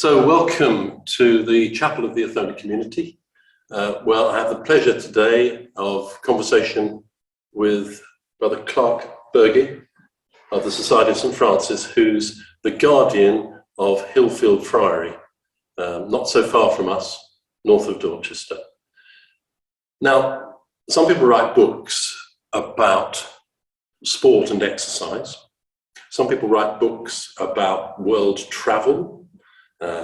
So welcome to the Chapel of the Othona community. Well, I have the pleasure today of conversation with Brother Clark Berge of the Society of St. Francis, who's the guardian of Hillfield Friary, not so far from us, north of Dorchester. Now, some people write books about sport and exercise. Some people write books about world travel.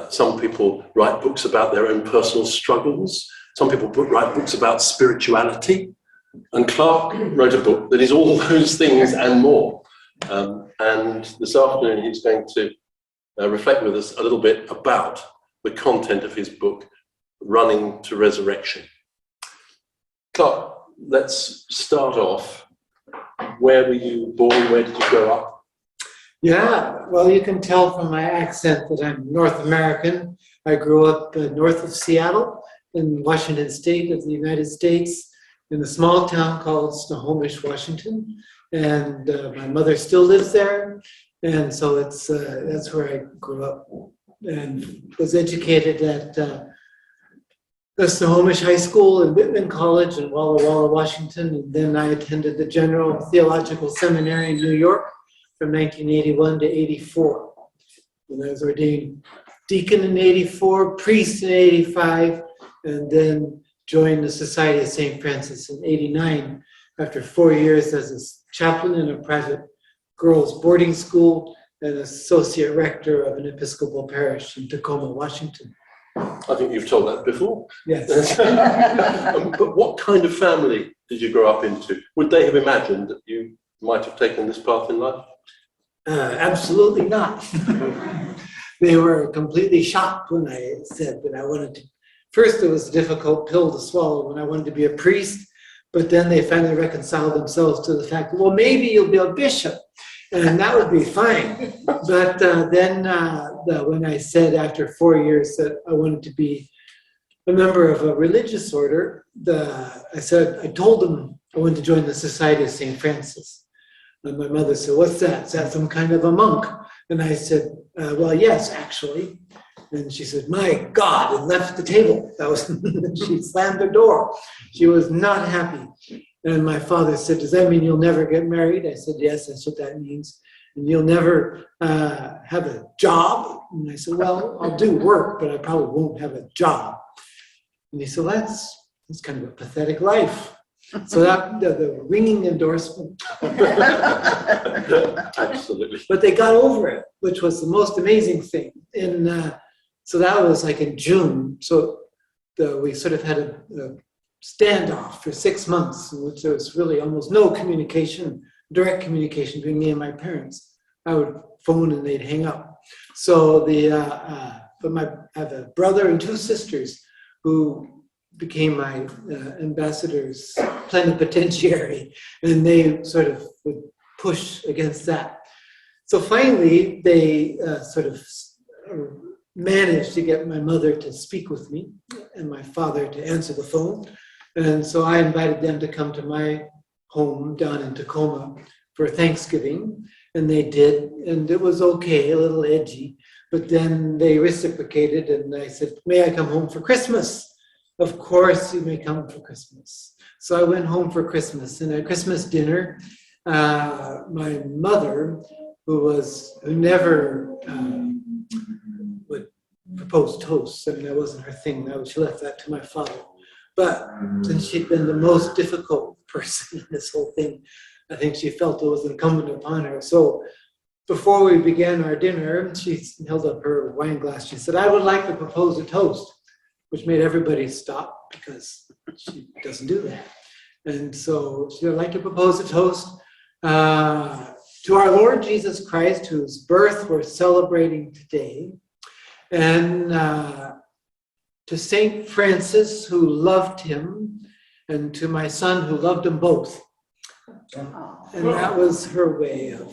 Some people write books about their own personal struggles. Some people write books about spirituality. And Clark wrote a book that is all those things and more. And this afternoon he's going to reflect with us a little bit about the content of his book, Running to Resurrection. Clark, let's start off. Where were you born? Where did you grow up? Yeah, well, you can tell from my accent that I'm North American. I grew up north of Seattle in Washington State of the United States in a small town called Snohomish, Washington. And my mother still lives there. And so that's where I grew up and was educated at the Snohomish High School and Whitman College in Walla Walla, Washington. And then I attended the General Theological Seminary in New York from 1981 to 84. And I was ordained deacon in 84, priest in 85, and then joined the Society of St. Francis in 89 after 4 years as a chaplain in a private girls' boarding school and associate rector of an Episcopal parish in Tacoma, Washington. I think you've told that before. Yes. But what kind of family did you grow up into? Would they have imagined that you might have taken this path in life? Absolutely not. They were completely shocked when I said that I wanted to. First, it was a difficult pill to swallow when I wanted to be a priest, but then they finally reconciled themselves to the fact, well, maybe you'll be a bishop, and that would be fine. But then when I said after 4 years that I wanted to be a member of a religious order, I told them I wanted to join the Society of St. Francis. And my mother said, what's that? Is that some kind of a monk? And I said, well, yes, actually. And she said, my God, and left the table. She slammed the door. She was not happy. And my father said, does that mean you'll never get married? I said, yes, that's what that means. And you'll never have a job? And I said, well, I'll do work, but I probably won't have a job. And he said, that's kind of a pathetic life. So that the ringing endorsement. Absolutely. But they got over it, which was the most amazing thing. And so that was like in June. So we sort of had a standoff for 6 months, in which there was really almost no communication, direct communication between me and my parents. I would phone and they'd hang up. So I have a brother and 2 sisters who became my ambassadors plenipotentiary, and they sort of would push against that. So finally, they sort of managed to get my mother to speak with me and my father to answer the phone. And so I invited them to come to my home down in Tacoma for Thanksgiving, and they did, and it was okay, a little edgy, but then they reciprocated, and I said, may I come home for Christmas? Of course, you may come for Christmas. So I went home for Christmas, and at Christmas dinner, my mother, who never would propose toasts, I mean, that wasn't her thing, she left that to my father. But since she'd been the most difficult person in this whole thing, I think she felt it was incumbent upon her. So before we began our dinner, she held up her wine glass. She said, I would like to propose a toast, which made everybody stop because she doesn't do that. And so she would like to propose a toast to our Lord Jesus Christ, whose birth we're celebrating today, and to St. Francis, who loved him, and to my son, who loved them both. And that was her way of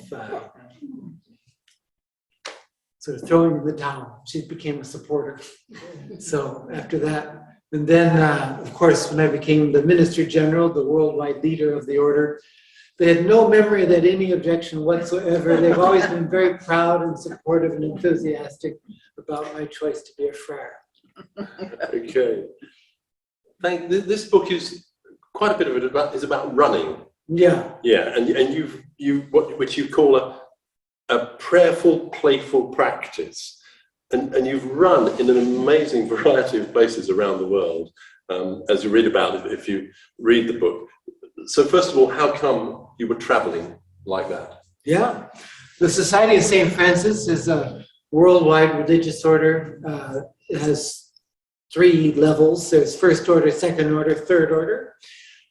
sort of throwing in the towel. She became a supporter. So after that, and then, of course, when I became the Minister General, the worldwide leader of the order, they had no memory that any objection whatsoever. They've always been very proud and supportive and enthusiastic of about my choice to be a friar. Okay. This book is quite a bit of it about running. Yeah. Yeah, and which you call a prayerful, playful practice, and you've run in an amazing variety of places around the world, as you read about it if you read the book. So first of all, how come you were traveling like that? Yeah. The Society of St. Francis is a worldwide religious order. It has 3 levels. There's first order, second order, third order.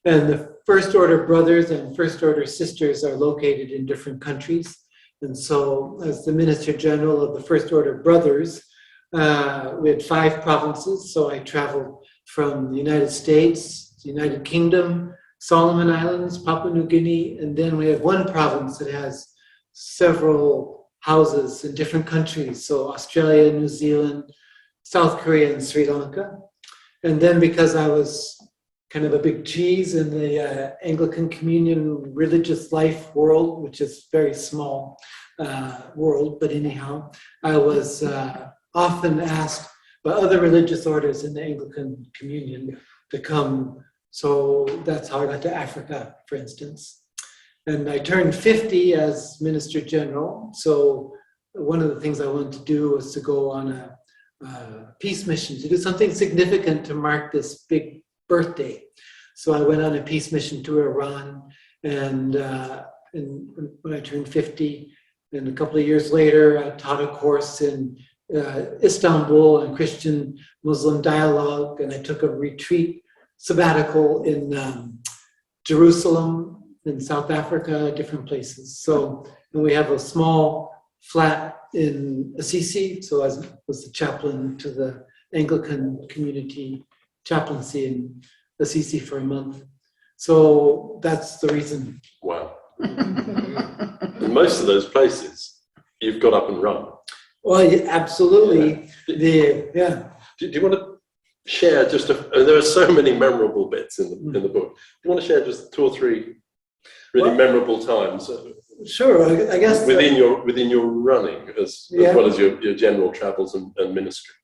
And the first order brothers and first order sisters are located in different countries. And so as the Minister General of the First Order Brothers, we had 5 provinces. So I traveled from the United States, the United Kingdom, Solomon Islands, Papua New Guinea, and then we have 1 province that has several houses in different countries. So Australia, New Zealand, South Korea, and Sri Lanka. And then because I was kind of a big cheese in the Anglican Communion religious life world, which is very small world, but anyhow, I was often asked by other religious orders in the Anglican Communion to come. So that's how I got to Africa, for instance. And I turned 50 as Minister General. So one of the things I wanted to do was to go on a peace mission, to do something significant to mark this big birthday. So I went on a peace mission to Iran, and when I turned 50, and a couple of years later, I taught a course in Istanbul on Christian-Muslim dialogue, and I took a retreat sabbatical in Jerusalem, in South Africa, different places. So, and we have a small flat in Assisi, so I was the chaplain to the Anglican community chaplaincy in Assisi for a month. So that's the reason. Wow. In most of those places, you've got up and run. Well, yeah, absolutely. Yeah. Do you want to share just there are so many memorable bits in the book. Do you want to share just 2 or 3 really memorable times? Sure, I guess within your running as well as your general travels and ministry.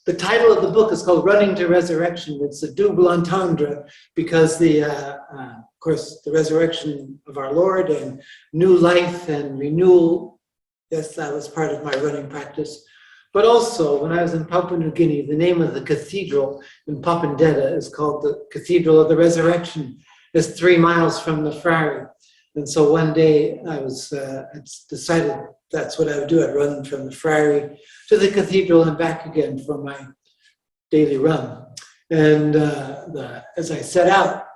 The title of the book is called Running to Resurrection. It's a double entendre because of course, the resurrection of our Lord and new life and renewal. Yes, that was part of my running practice. But also, when I was in Papua New Guinea, the name of the cathedral in Papandetta is called the Cathedral of the Resurrection. It's 3 miles from the friar. And so one day I decided that's what I would do. I'd run from the friary to the cathedral and back again for my daily run. And as I set out,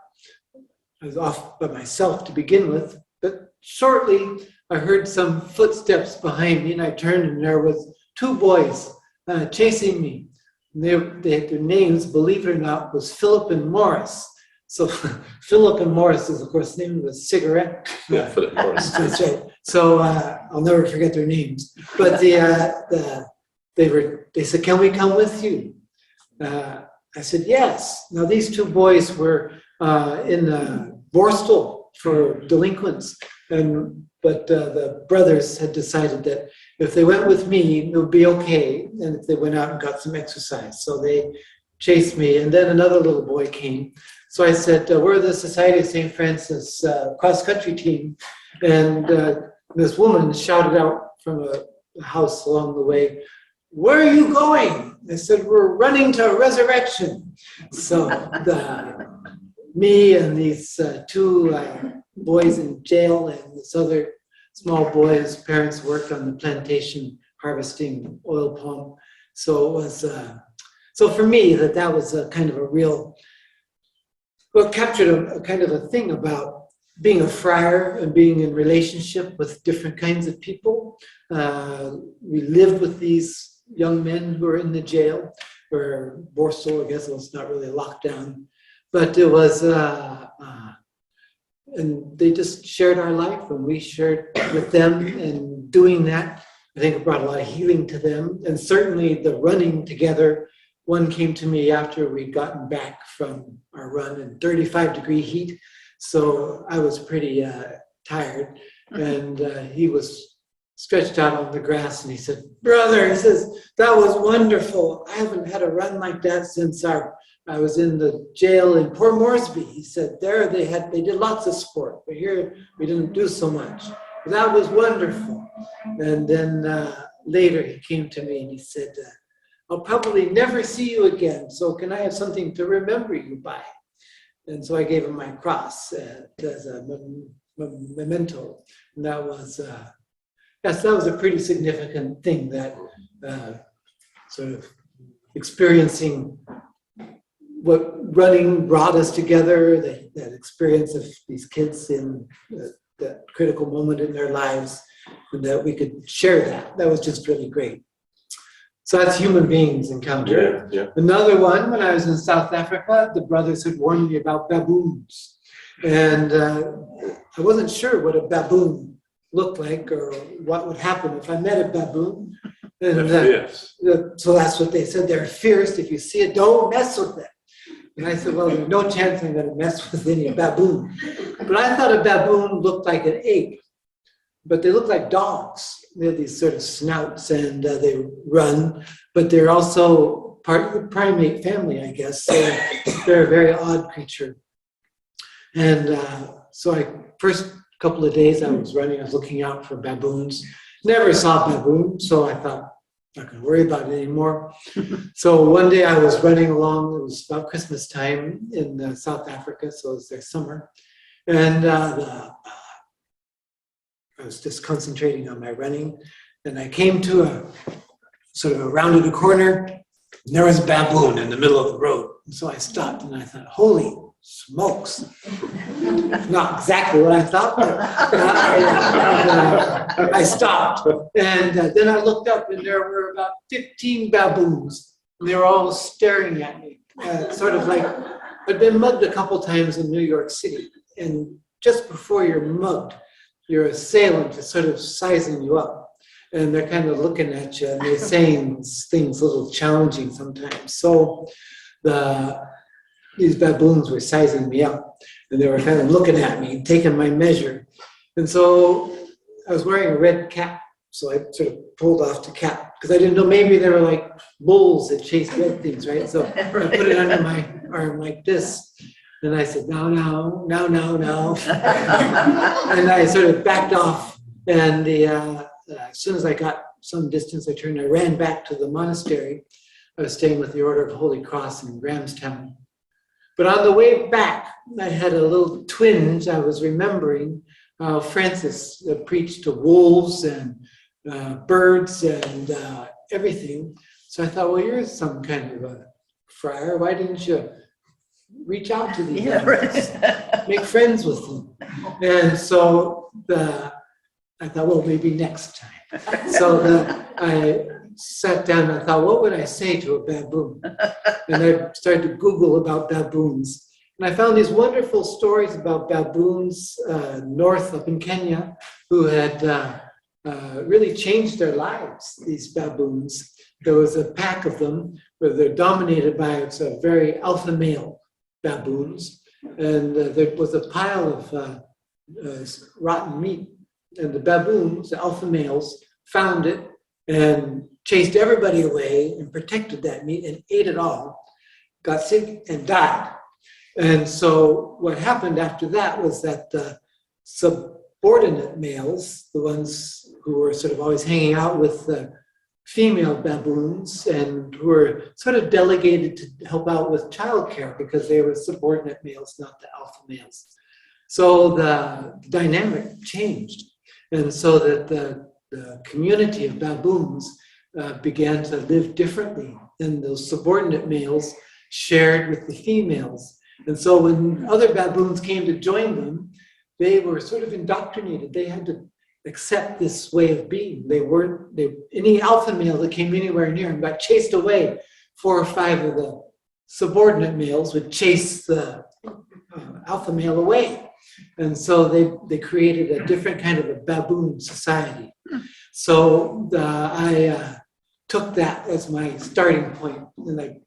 I was off by myself to begin with, but shortly I heard some footsteps behind me, and I turned, and there was 2 boys chasing me. And they had their names, believe it or not, was Philip and Morris. So Philip and Morris is, of course, the name of a cigarette. Yeah, Philip Morris. That's right. So I'll never forget their names. But they said, "Can we come with you?" I said, "Yes." Now these 2 boys were in Borstal for delinquents, but the brothers had decided that if they went with me, it would be okay, and if they went out and got some exercise. So they chased me, and then another little boy came. So I said, "We're the Society of St. Francis cross-country team." And this woman shouted out from a house along the way, "Where are you going?" I said, "We're running to resurrection." So me and these 2 boys in jail and this other small boy, his parents worked on the plantation harvesting oil palm. So it was, so for me, that was a kind of a real, well, captured a kind of a thing about being a friar and being in relationship with different kinds of people. We lived with these young men who were in the jail, or Borstal, I guess it was not really locked down, but it was, and they just shared our life, and we shared with them, and doing that, I think it brought a lot of healing to them, and certainly the running together. One came to me after we'd gotten back from our run in 35-degree heat, so I was pretty tired, and he was stretched out on the grass, and he said, "Brother," he says, "that was wonderful. I haven't had a run like that since I was in the jail in Port Moresby." He said, "There they did lots of sport, but here we didn't do so much. But that was wonderful." And then later he came to me and he said, "I'll probably never see you again, so can I have something to remember you by?" And so I gave him my cross as a memento. And that was, yes, that was a pretty significant thing, that sort of experiencing what running brought us together, that experience of these kids in that critical moment in their lives, and that we could share that. That was just really great. So that's human beings encounter. Yeah. Another one, when I was in South Africa, the brothers had warned me about baboons. And I wasn't sure what a baboon looked like or what would happen if I met a baboon. And Yes. so that's what they said. They're fierce. If you see it, don't mess with it. And I said, well, there's no chance I'm going to mess with any baboon. But I thought a baboon looked like an ape. But they look like dogs. They have these sort of snouts, and they run, but they're also part of the primate family, I guess. So they're a very odd creature. And so first couple of days I was running, I was looking out for baboons. Never saw baboons, so I thought, not going to worry about it anymore. So one day I was running along, it was about Christmas time in South Africa, so it was their summer. And I was just concentrating on my running, and I came to a sort of rounded a corner, and there was a baboon in the middle of the road. And so I stopped, and I thought, holy smokes. Not exactly what I thought, but I stopped. And then I looked up, and there were about 15 baboons, and they were all staring at me, sort of like, I'd been mugged a couple times in New York City, and just before you're mugged, your assailant is sort of sizing you up, and they're kind of looking at you, and they're saying things a little challenging sometimes. So these baboons were sizing me up, and they were kind of looking at me and taking my measure. And so I was wearing a red cap, so I sort of pulled off the cap, because I didn't know, maybe they were like bulls that chase red things, right? So I put it under my arm like this. And I said, no. And I sort of backed off. And as soon as I got some distance, I ran back to the monastery. I was staying with the Order of the Holy Cross in Grahamstown. But on the way back, I had a little twinge. I was remembering how Francis preached to wolves and birds and everything. So I thought, well, you're some kind of a friar. Why didn't you reach out to these animals, make friends with them? And so I thought, well, maybe next time. So I sat down and I thought, what would I say to a baboon? And I started to Google about baboons. And I found these wonderful stories about baboons north up in Kenya who had really changed their lives, these baboons. There was a pack of them where they're dominated by a very alpha male baboons, and there was a pile of rotten meat, and the baboons, the alpha males, found it and chased everybody away and protected that meat and ate it all, got sick and died. And so what happened after that was that the subordinate males, the ones who were sort of always hanging out with the female baboons and who were sort of delegated to help out with childcare because they were subordinate males, not the alpha males. So the dynamic changed. And so that the community of baboons began to live differently, and those subordinate males shared with the females. And so when other baboons came to join them, they were sort of indoctrinated. They had to accept this way of being. Any alpha male that came anywhere near them got chased away. 4 or 5 of the subordinate males would chase the alpha male away. And so they created a different kind of a baboon society. So I took that as my starting point. And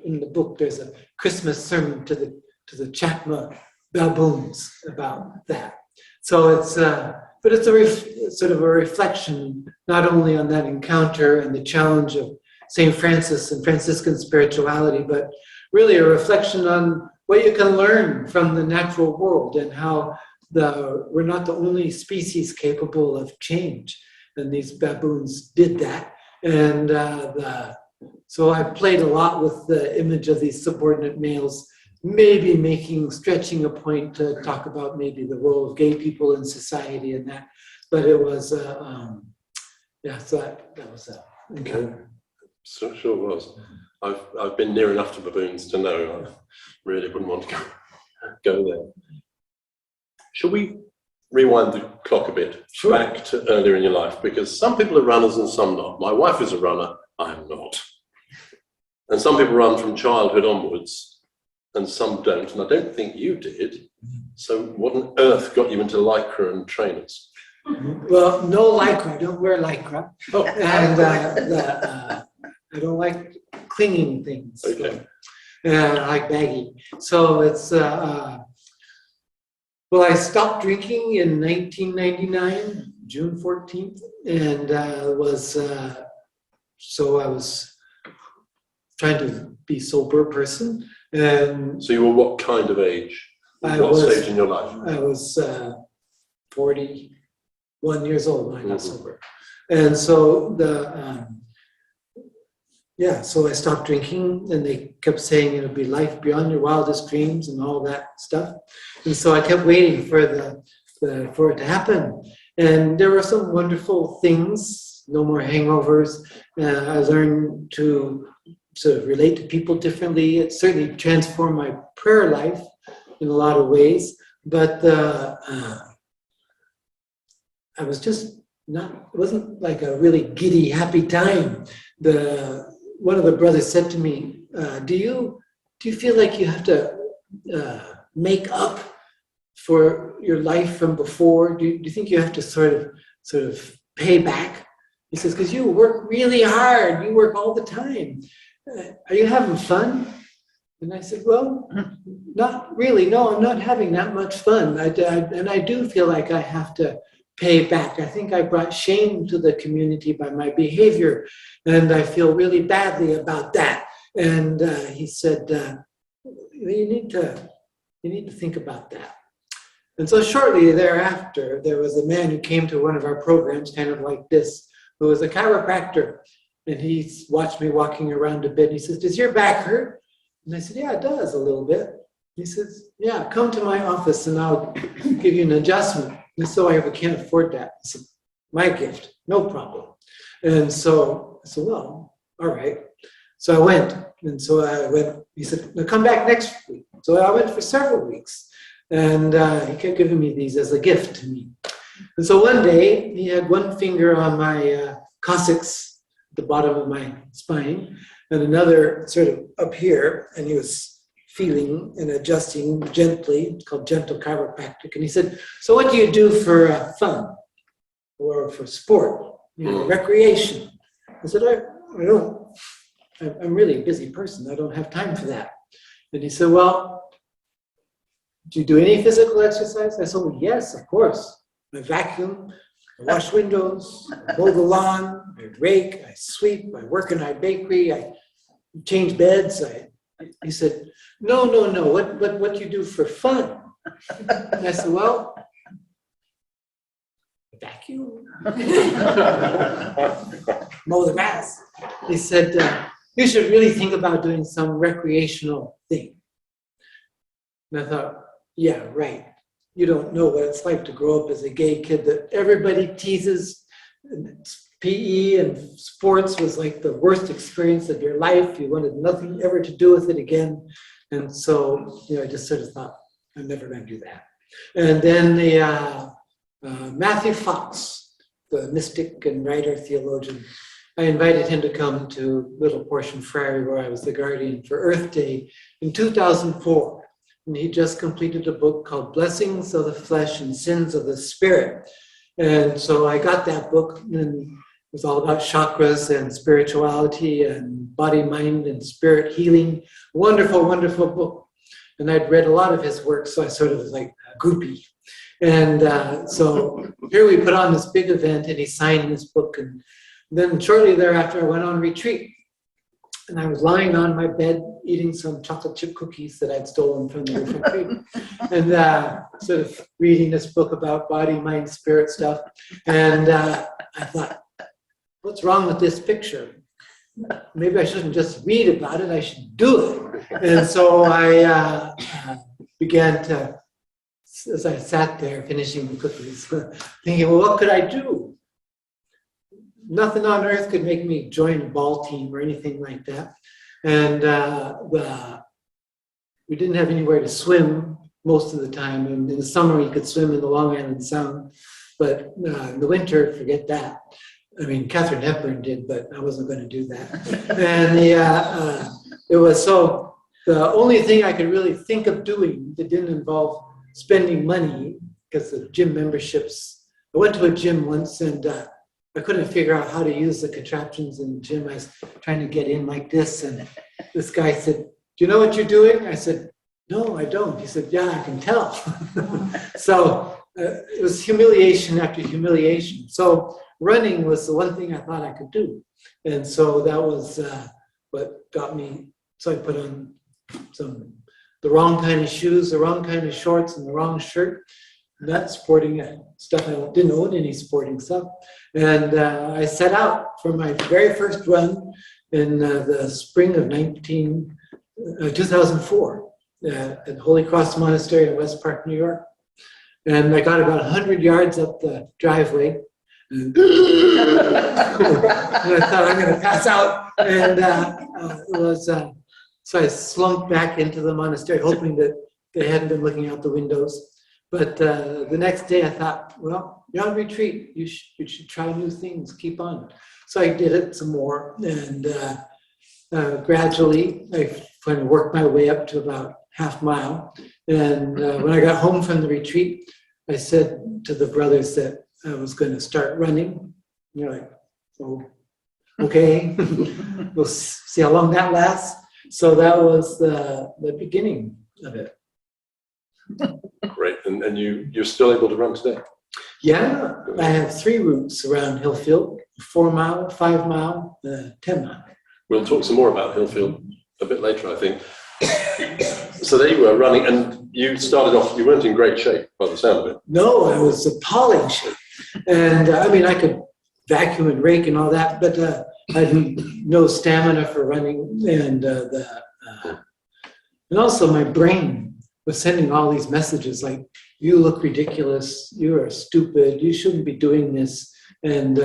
in the book, there's a Christmas sermon to the Chakma baboons about that. So it's but it's sort of a reflection not only on that encounter and the challenge of St. Francis and Franciscan spirituality, but really a reflection on what you can learn from the natural world and how we're not the only species capable of change. And these baboons did that. And so I played a lot with the image of these subordinate males, maybe stretching a point to talk about maybe the role of gay people in society and that. But it was, yeah, so that was okay. So sure was. I've been near enough to baboons to know I really wouldn't want to go there. Shall we rewind the clock a bit, Sure. Back to earlier in your life? Because some people are runners and some not. My wife is a runner, I'm not. And some people run from childhood onwards and some don't, and I don't think you did. So what on earth got you into Lycra and trainers? Well, no Lycra, I don't wear Lycra. Oh. And I don't like clinging things. Okay. I like baggy. So it's, well, I stopped drinking in 1999, June 14th, and so I was trying to be a sober person. And So you were what kind of age? What stage in your life? I was 41 years old when I got sober. And so so I stopped drinking, and they kept saying it'll be life beyond your wildest dreams and all that stuff. And so I kept waiting for for it to happen. And there were some wonderful things, no more hangovers. I learned to sort of relate to people differently. It certainly transformed my prayer life in a lot of ways. But I was just it wasn't like a really giddy, happy time. One of the brothers said to me, do you feel like you have to make up for your life from before? Do you think you have to sort of pay back? He says, because you work really hard, you work all the time. Are you having fun? And I said, well, not really. No, I'm not having that much fun. And I do feel like I have to pay back. I think I brought shame to the community by my behavior, and I feel really badly about that. And he said, you need to think about that. And so shortly thereafter, there was a man who came to one of our programs, kind of like this, who was a chiropractor. And he watched me walking around a bit. He says, does your back hurt? And I said, yeah, it does a little bit. He says, yeah, come to my office and I'll give you an adjustment. And so I can't afford that. I said, my gift, no problem. And so I said, well, all right. So I went. And so I went, he said, now come back next week. So I went for several weeks. And he kept giving me these as a gift to me. And so one day, he had one finger on my coccyx, the bottom of my spine, and another sort of up here, and he was feeling and adjusting gently. It's called gentle chiropractic. And he said, so what do you do for fun or for sport, recreation? I said, I don't. I'm really a busy person. I don't have time for that. And he said, well, do you do any physical exercise? I said, well, yes, of course. I vacuum, I wash windows, I mow the lawn, I rake, I sweep, I work in our bakery, I change beds. He said, no. What do you do for fun? And I said, well, vacuum, mow the grass. He said, you should really think about doing some recreational thing. And I thought, yeah, right. You don't know what it's like to grow up as a gay kid that everybody teases. PE and sports was like the worst experience of your life. You wanted nothing ever to do with it again. And so, I just sort of thought, I'm never going to do that. And then Matthew Fox, the mystic and writer, theologian, I invited him to come to Little Portion Friary, where I was the guardian for Earth Day in 2004. And he just completed a book called Blessings of the Flesh and Sins of the Spirit. And so I got that book, and it was all about chakras and spirituality and body, mind, and spirit healing. Wonderful, wonderful book. and I'd read a lot of his work, so I sort of was like a groupie. And so here we put on this big event, and he signed this book, and then shortly thereafter I went on retreat. And I was lying on my bed eating some chocolate chip cookies that I'd stolen from the refectory, and sort of reading this book about body, mind, spirit stuff. And I thought, what's wrong with this picture? Maybe I shouldn't just read about it, I should do it. And so I began to, as I sat there finishing the cookies, thinking, well, what could I do? Nothing on earth could make me join a ball team or anything like that. And we didn't have anywhere to swim most of the time. And in the summer, you could swim in the Long Island Sound. But in the winter, forget that. I mean, Katharine Hepburn did, but I wasn't going to do that. And it was so, the only thing I could really think of doing that didn't involve spending money, because the gym memberships, I went to a gym once, and I couldn't figure out how to use the contraptions in the gym. I was trying to get in like this, and this guy said, do you know what you're doing? I said, no, I don't. He said, yeah, I can tell. So it was humiliation after humiliation. So running was the one thing I thought I could do. And so that was what got me. So I put on the wrong kind of shoes, the wrong kind of shorts, and the wrong shirt. Not sporting stuff. I didn't own any sporting stuff. And I set out for my very first run in the spring of 2004 at Holy Cross Monastery in West Park, New York. And I got about 100 yards up the driveway. And I thought I'm going to pass out. And it was, so I slumped back into the monastery, hoping that they hadn't been looking out the windows. But the next day I thought, well, you're on retreat. You should try new things. Keep on. So I did it some more. And gradually I kind of worked my way up to about half mile. And when I got home from the retreat, I said to the brothers that I was going to start running. And they're like, oh, okay. We'll see how long that lasts. So that was the beginning of it. Great, and you're still able to run today? Yeah, I have 3 routes around Hillfield: 4 mile, 5 mile, 10 mile. We'll talk some more about Hillfield a bit later, I think. So there you were running, and you started off, you weren't in great shape by the sound of it. No, I was appalling shape. And I mean, I could vacuum and rake and all that, but I had no stamina for running. And also my brain was sending all these messages like, you look ridiculous, you are stupid, you shouldn't be doing this, and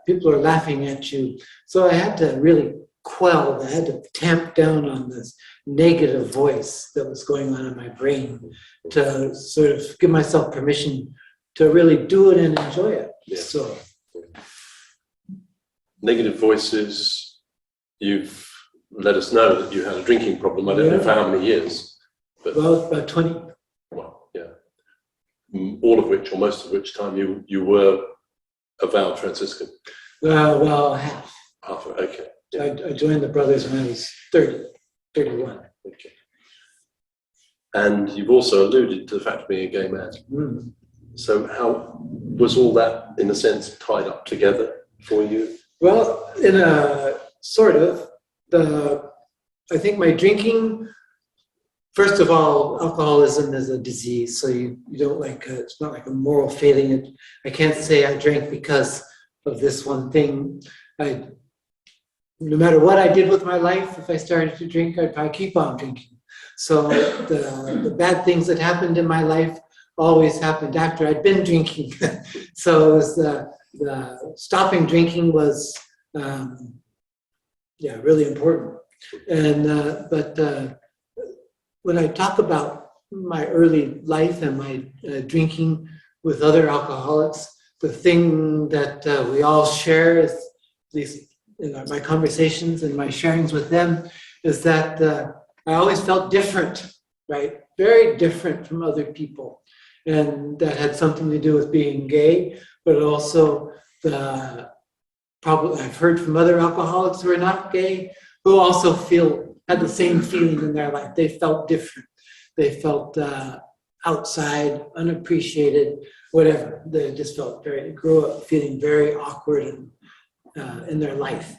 people are laughing at you. So I had to really quell, I had to tamp down on this negative voice that was going on in my brain to sort of give myself permission to really do it and enjoy it. Yeah. So, negative voices, you've let us know that you had a drinking problem. I don't know for how many years. But, well, about 20. Well, yeah. All of which, or most of which time, you were a vowed Franciscan? Well, half. Half, okay. Yeah. I joined the brothers when I was 31. Okay. And you've also alluded to the fact of being a gay man. Mm. So how was all that, in a sense, tied up together for you? Well, in a sort of. I think my drinking, first of all, alcoholism is a disease, so you don't like, it's not like a moral failing. I can't say I drank because of this one thing. No matter what I did with my life, if I started to drink, I'd probably keep on drinking. So the bad things that happened in my life always happened after I'd been drinking. So it was the stopping drinking was, really important. And but when I talk about my early life and my drinking with other alcoholics, the thing that we all share, is, at least in my conversations and my sharings with them, is that I always felt different, right? Very different from other people. And that had something to do with being gay, but also probably I've heard from other alcoholics who are not gay, who also had the same feeling in their life. They felt different. they felt outside, unappreciated, whatever. They just felt grew up feeling very awkward in their life.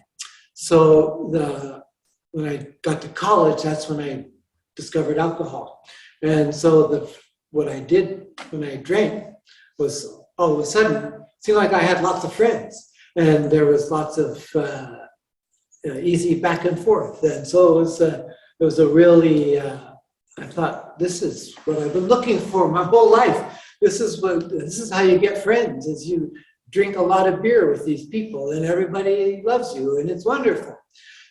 So when I got to college, that's when I discovered alcohol. And so what I did when I drank was all of a sudden, it seemed like I had lots of friends, and there was lots of easy back and forth. And so it was a really, I thought, this is what I've been looking for my whole life. This is how you get friends, is you drink a lot of beer with these people and everybody loves you and it's wonderful.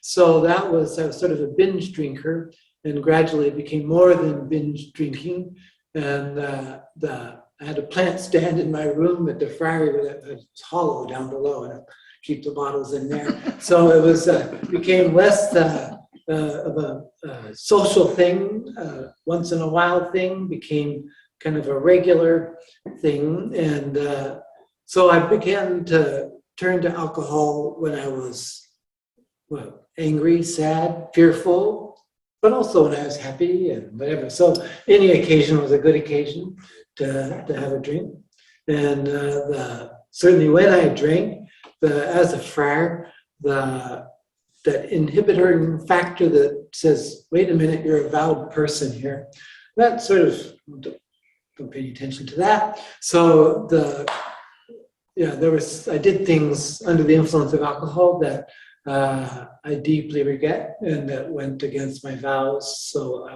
So I was sort of a binge drinker, and gradually it became more than binge drinking. And I had a plant stand in my room at the friar that was hollow down below, and I keep the bottles in there. So it was became less of a social thing, once in a while thing, became kind of a regular thing. And so I began to turn to alcohol when I was angry, sad, fearful, but also when I was happy and whatever. So any occasion was a good occasion to have a drink. And certainly when I drank, as a friar, that inhibiting factor that says, wait a minute, you're a vowed person here, that sort of, don't pay any attention to that. So I did things under the influence of alcohol that I deeply regret and that went against my vows. So I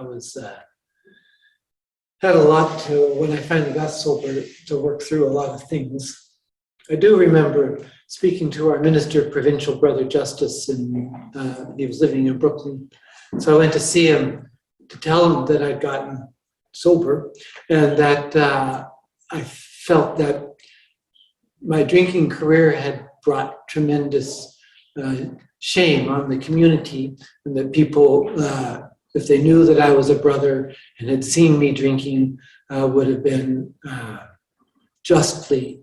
had a lot when I finally got sober, to work through a lot of things. I do remember speaking to our minister, provincial brother Justice, and he was living in Brooklyn. So I went to see him to tell him that I'd gotten sober, and that I felt that my drinking career had brought tremendous shame on the community, and that people, if they knew that I was a brother and had seen me drinking, would have been justly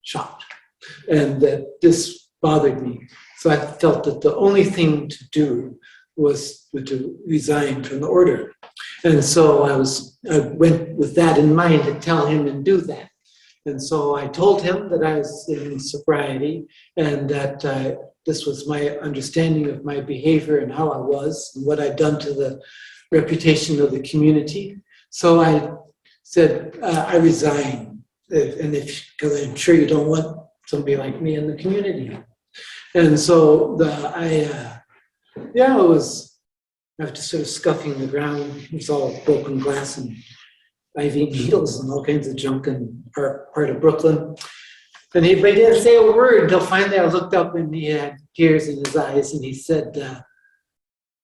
shocked, and that this bothered me. So I felt that the only thing to do was to resign from the order. And so I went with that in mind to tell him and do that. And so I told him that I was in sobriety, and that this was my understanding of my behavior and how I was and what I'd done to the reputation of the community. So I said, I resign, because I'm sure you don't want somebody like me in the community. And so I was just sort of scuffing the ground. It was all broken glass and IV needles and all kinds of junk in part of Brooklyn. And he didn't say a word until finally I looked up and he had tears in his eyes, and he said,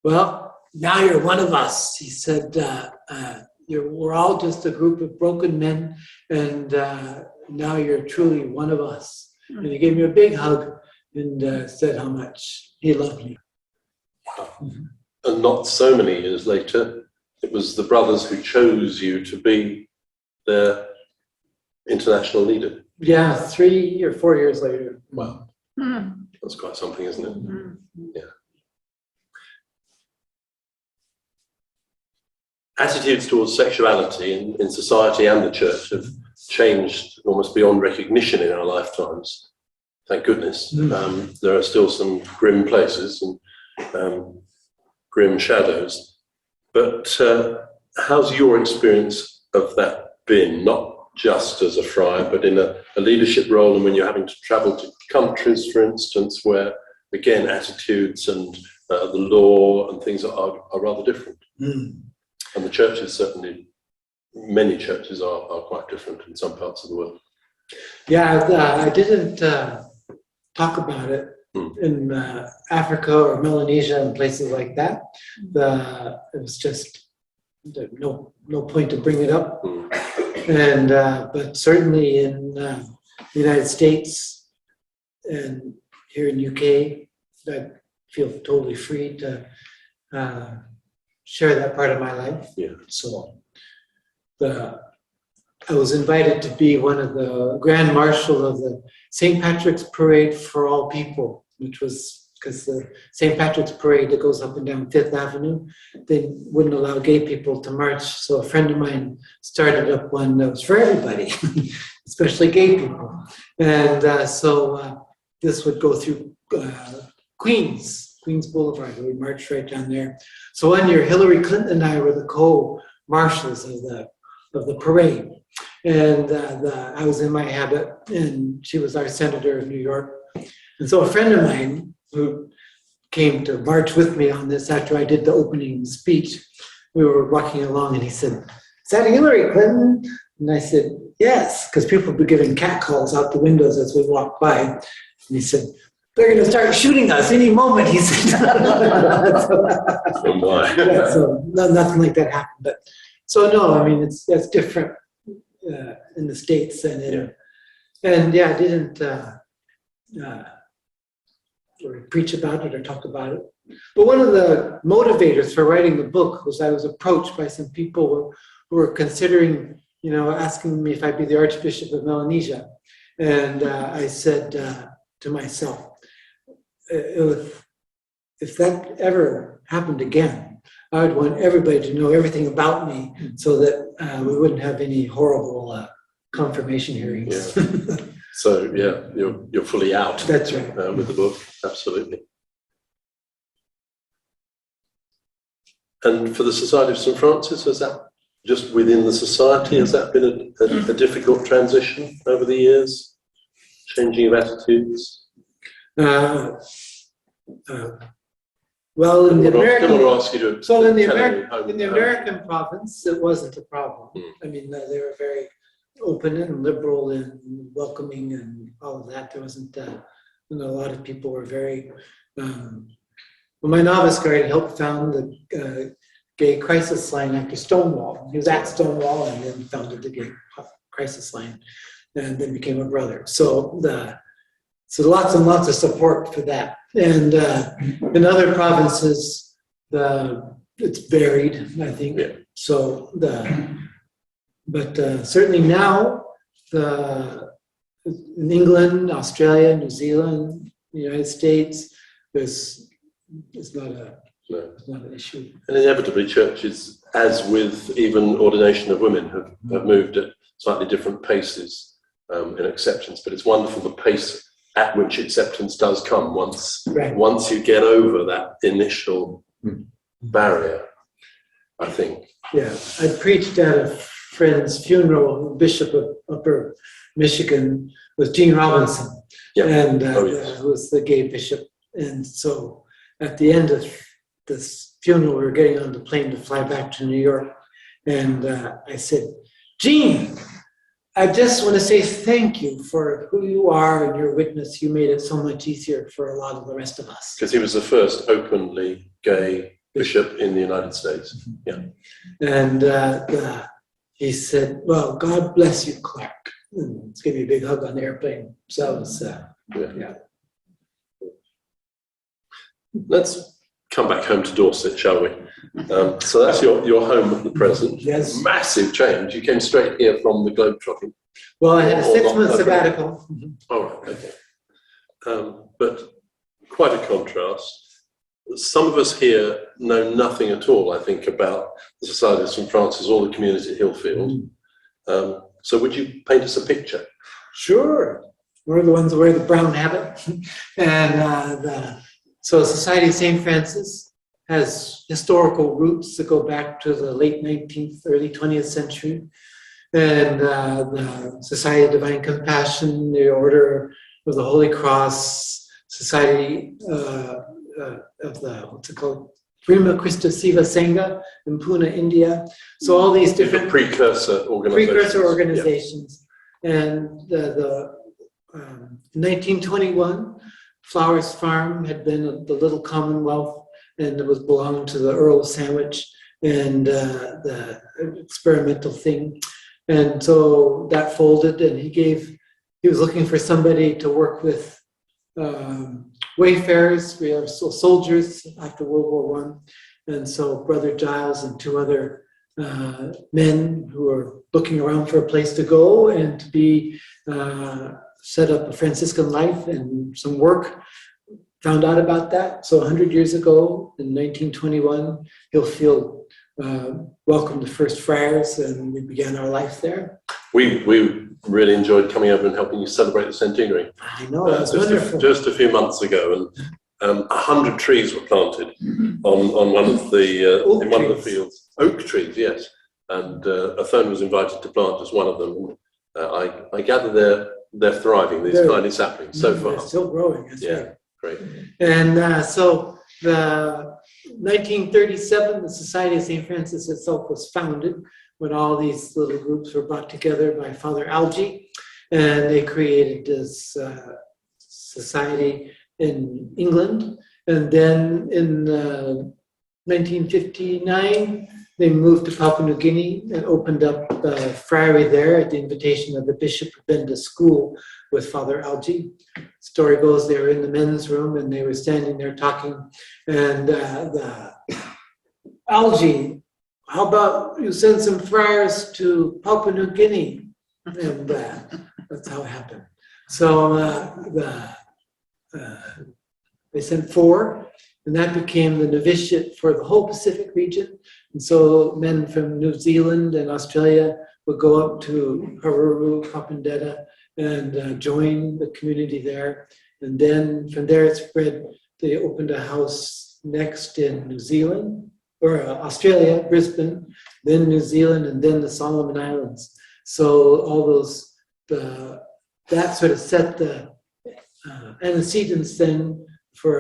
well, now you're one of us. He said, we're all just a group of broken men, and now you're truly one of us. And he gave me a big hug and said how much he loved me. And not so many years later, it was the brothers who chose you to be their international leader. Yeah, 3 or 4 years later. Wow. That's quite something, isn't it? Yeah. Attitudes towards sexuality in society and the church have changed almost beyond recognition in our lifetimes. Thank goodness. There are still some grim places and grim shadows. But how's your experience of that been? Not just as a friar, but in a leadership role, and when you're having to travel to countries, for instance, where, again, attitudes and the law and things are rather different. And the churches, certainly, many churches are quite different in some parts of the world. Yeah, I didn't talk about it in Africa or Melanesia and places like that. It was just no point to bring it up. And but certainly in the United States and here in UK, I feel totally free to share that part of my life. Yeah. So I was invited to be one of the Grand Marshal of the St. Patrick's Parade for All People, which was because the St. Patrick's Parade that goes up and down Fifth Avenue, they wouldn't allow gay people to march. So a friend of mine started up one that was for everybody, especially gay people. And so this would go through Queens Boulevard. We marched right down there. So one year, Hillary Clinton and I were the co-marshals of the parade. And I was in my habit, and she was our senator of New York. And so a friend of mine who came to march with me on this after I did the opening speech, we were walking along, and he said, "Is that Hillary Clinton?" And I said, "Yes," because people would be giving catcalls out the windows as we walked by. And he said, "They're going to start shooting us any moment," he said. Oh my. Yeah, so nothing like that happened. But so no, I mean, that's different in the States, and I didn't or preach about it or talk about it. But one of the motivators for writing the book was I was approached by some people who were considering, asking me if I'd be the Archbishop of Melanesia. And I said to myself, if that ever happened again, I would want everybody to know everything about me so that we wouldn't have any horrible confirmation hearings. Yeah. So you're fully out. That's right. With the book, absolutely. And for the Society of St. Francis, has that just within the society, has that been a difficult transition over the years? Changing of attitudes? Well, in the American, I don't want to ask you to. so in the American province, it wasn't a problem. I mean, they were very open and liberal and welcoming and all of that. There wasn't, a lot of people were very. Well, my novice guide helped found the Gay Crisis Line after Stonewall. He was at Stonewall and then founded the Gay Crisis Line, and then became a brother. So lots and lots of support for that. And in other provinces, it's varied, I think. Yeah. So but certainly now, in England, Australia, New Zealand, the United States, it's not an issue. And inevitably, churches, as with even ordination of women, have moved at slightly different paces in acceptance. But it's wonderful the pace at which acceptance does come once you get over that initial barrier, I think. Yeah, I preached at a friend's funeral, the Bishop of Upper Michigan, with Gene Robinson, and who was the gay bishop. And so at the end of this funeral, we were getting on the plane to fly back to New York, and I said, "Gene, I just want to say thank you for who you are and your witness. You made it so much easier for a lot of the rest of us." Because he was the first openly gay bishop in the United States. Yeah. And he said, "Well, God bless you, Clark." And gave me a big hug on the airplane. So it was, yeah. Let's come back home to Dorset, shall we? So that's your home at the present. Yes. Massive change. You came straight here from the globetrotting. Well, I had a 6-month sabbatical. All right, okay. But quite a contrast. Some of us here know nothing at all, I think, about the Society of St. Francis or the community at Hillfield. So would you paint us a picture? Sure. We're the ones who wear the brown habit. And so Society of St. Francis has historical roots that go back to the late 19th, early 20th century. And the Society of Divine Compassion, the Order of the Holy Cross, Society of the, what's it called? Prima Christa Siva Sangha in Pune, India. So all these different precursor organizations. Yeah. And in 1921, Flowers Farm had been the little commonwealth, and it was belonging to the Earl of Sandwich and the experimental thing. And so that folded, and he was looking for somebody to work with wayfarers, soldiers after World War I. And so Brother Giles and 2 other men who were looking around for a place to go and to be set up a Franciscan life and some work found out about that. So 100 years ago, in 1921, Hillfield welcomed the first friars, and we began our life there. We really enjoyed coming over and helping you celebrate the centenary. I know, that was wonderful. Just a few months ago, and 100 trees were planted on one of the in one of the fields. Oak trees, yes. And Othona was invited to plant just one of them. I gather they're thriving, these tiny saplings, so far. They're still growing, that's right. Great. And so the 1937, the Society of St. Francis itself was founded when all these little groups were brought together by Father Algie, and they created this society in England. And then in 1959, they moved to Papua New Guinea and opened up a friary there at the invitation of the Bishop of Benda School with Father Algie. Story goes they were in the men's room and they were standing there talking, and the Algie, how about you send some friars to Papua New Guinea? And that's how it happened. So they sent 4, and that became the novitiate for the whole Pacific region. And so men from New Zealand and Australia would go up to Haruru, Kapandeta, and join the community there. And then from there it spread. They opened a house next in New Zealand, or Australia, Brisbane, then New Zealand, and then the Solomon Islands. So all those, that sort of set the antecedents then for,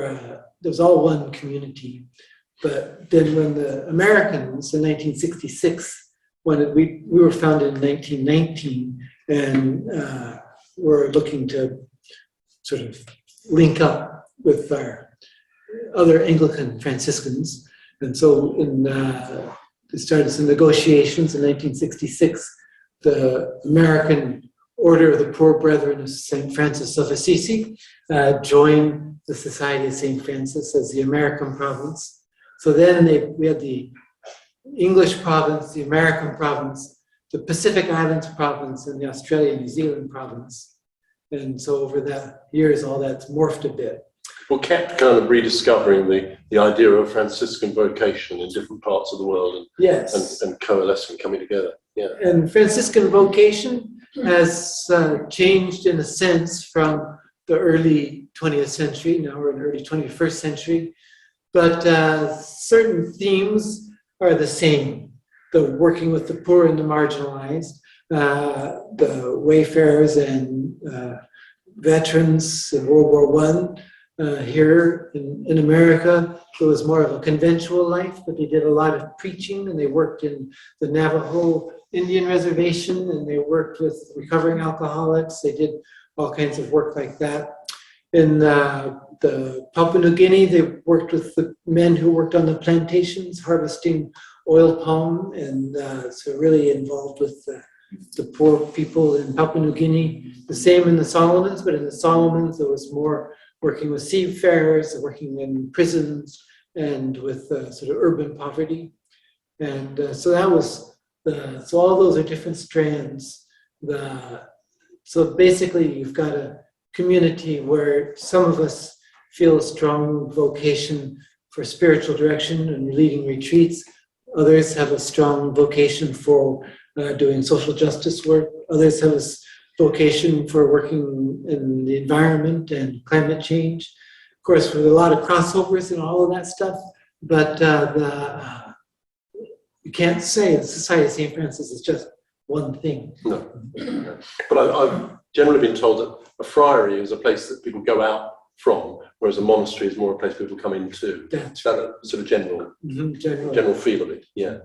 there was all one community. But then when the Americans in 1966, when we were founded in 1919, and we're looking to sort of link up with our other Anglican Franciscans. And so they started some negotiations in 1966. The American Order of the Poor Brethren of St. Francis of Assisi joined the Society of St. Francis as the American province. So then we had the English province, the American province, the Pacific Islands province, and the Australia New Zealand province. And so over the years, all that's morphed a bit. Well, kept kind of rediscovering the idea of Franciscan vocation in different parts of the world, and, yes, and coalescing, coming together. Yeah. And Franciscan vocation has changed in a sense from the early 20th century. Now we're in the early 21st century. But certain themes are the same. The working with the poor and the marginalized, the wayfarers and veterans in World War I. Here in America, it was more of a conventual life, but they did a lot of preaching, and they worked in the Navajo Indian Reservation, and they worked with recovering alcoholics. They did all kinds of work like that. In the Papua New Guinea, they worked with the men who worked on the plantations, harvesting oil palm, and so really involved with the poor people in Papua New Guinea. The same in the Solomons, but in the Solomons, there was more working with seafarers, working in prisons, and with sort of urban poverty. And so that was so all those are different strands. So basically, you've got a community where some of us feel a strong vocation for spiritual direction and leading retreats. Others have a strong vocation for doing social justice work. Others have a vocation for working in the environment and climate change. Of course, with a lot of crossovers and all of that stuff, but you can't say the Society of St. Francis is just one thing. No. But I've generally been told that a friary is a place that people go out from, whereas a monastery is more a place people come into. That's that a sort of general feel of it, yeah.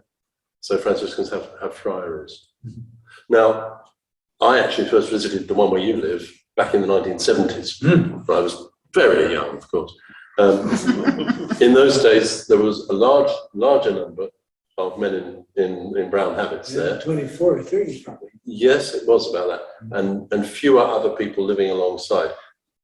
So Franciscans have friaries. Mm-hmm. Now, I actually first visited the one where you live back in the 1970s. When I was very young, of course. In those days, there was a larger number of men in brown habits there. 24 or 30 probably. Yes, it was about that. And fewer other people living alongside.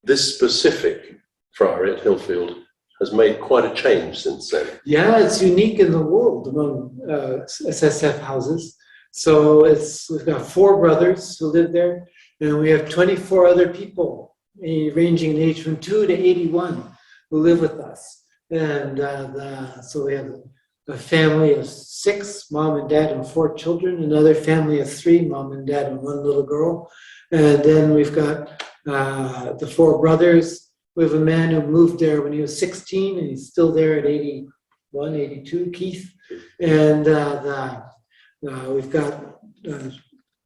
This specific friary at Hillfield has made quite a change since then. Yeah, it's unique in the world among SSF houses. So we've got 4 brothers who live there, and we have 24 other people ranging in age from 2 to 81 who live with us. And so we have a family of 6, mom and dad and 4 children, another family of 3, mom and dad and 1 little girl. And then we've got the 4 brothers. We have a man who moved there when he was 16, and he's still there at 81, 82, Keith. And we've got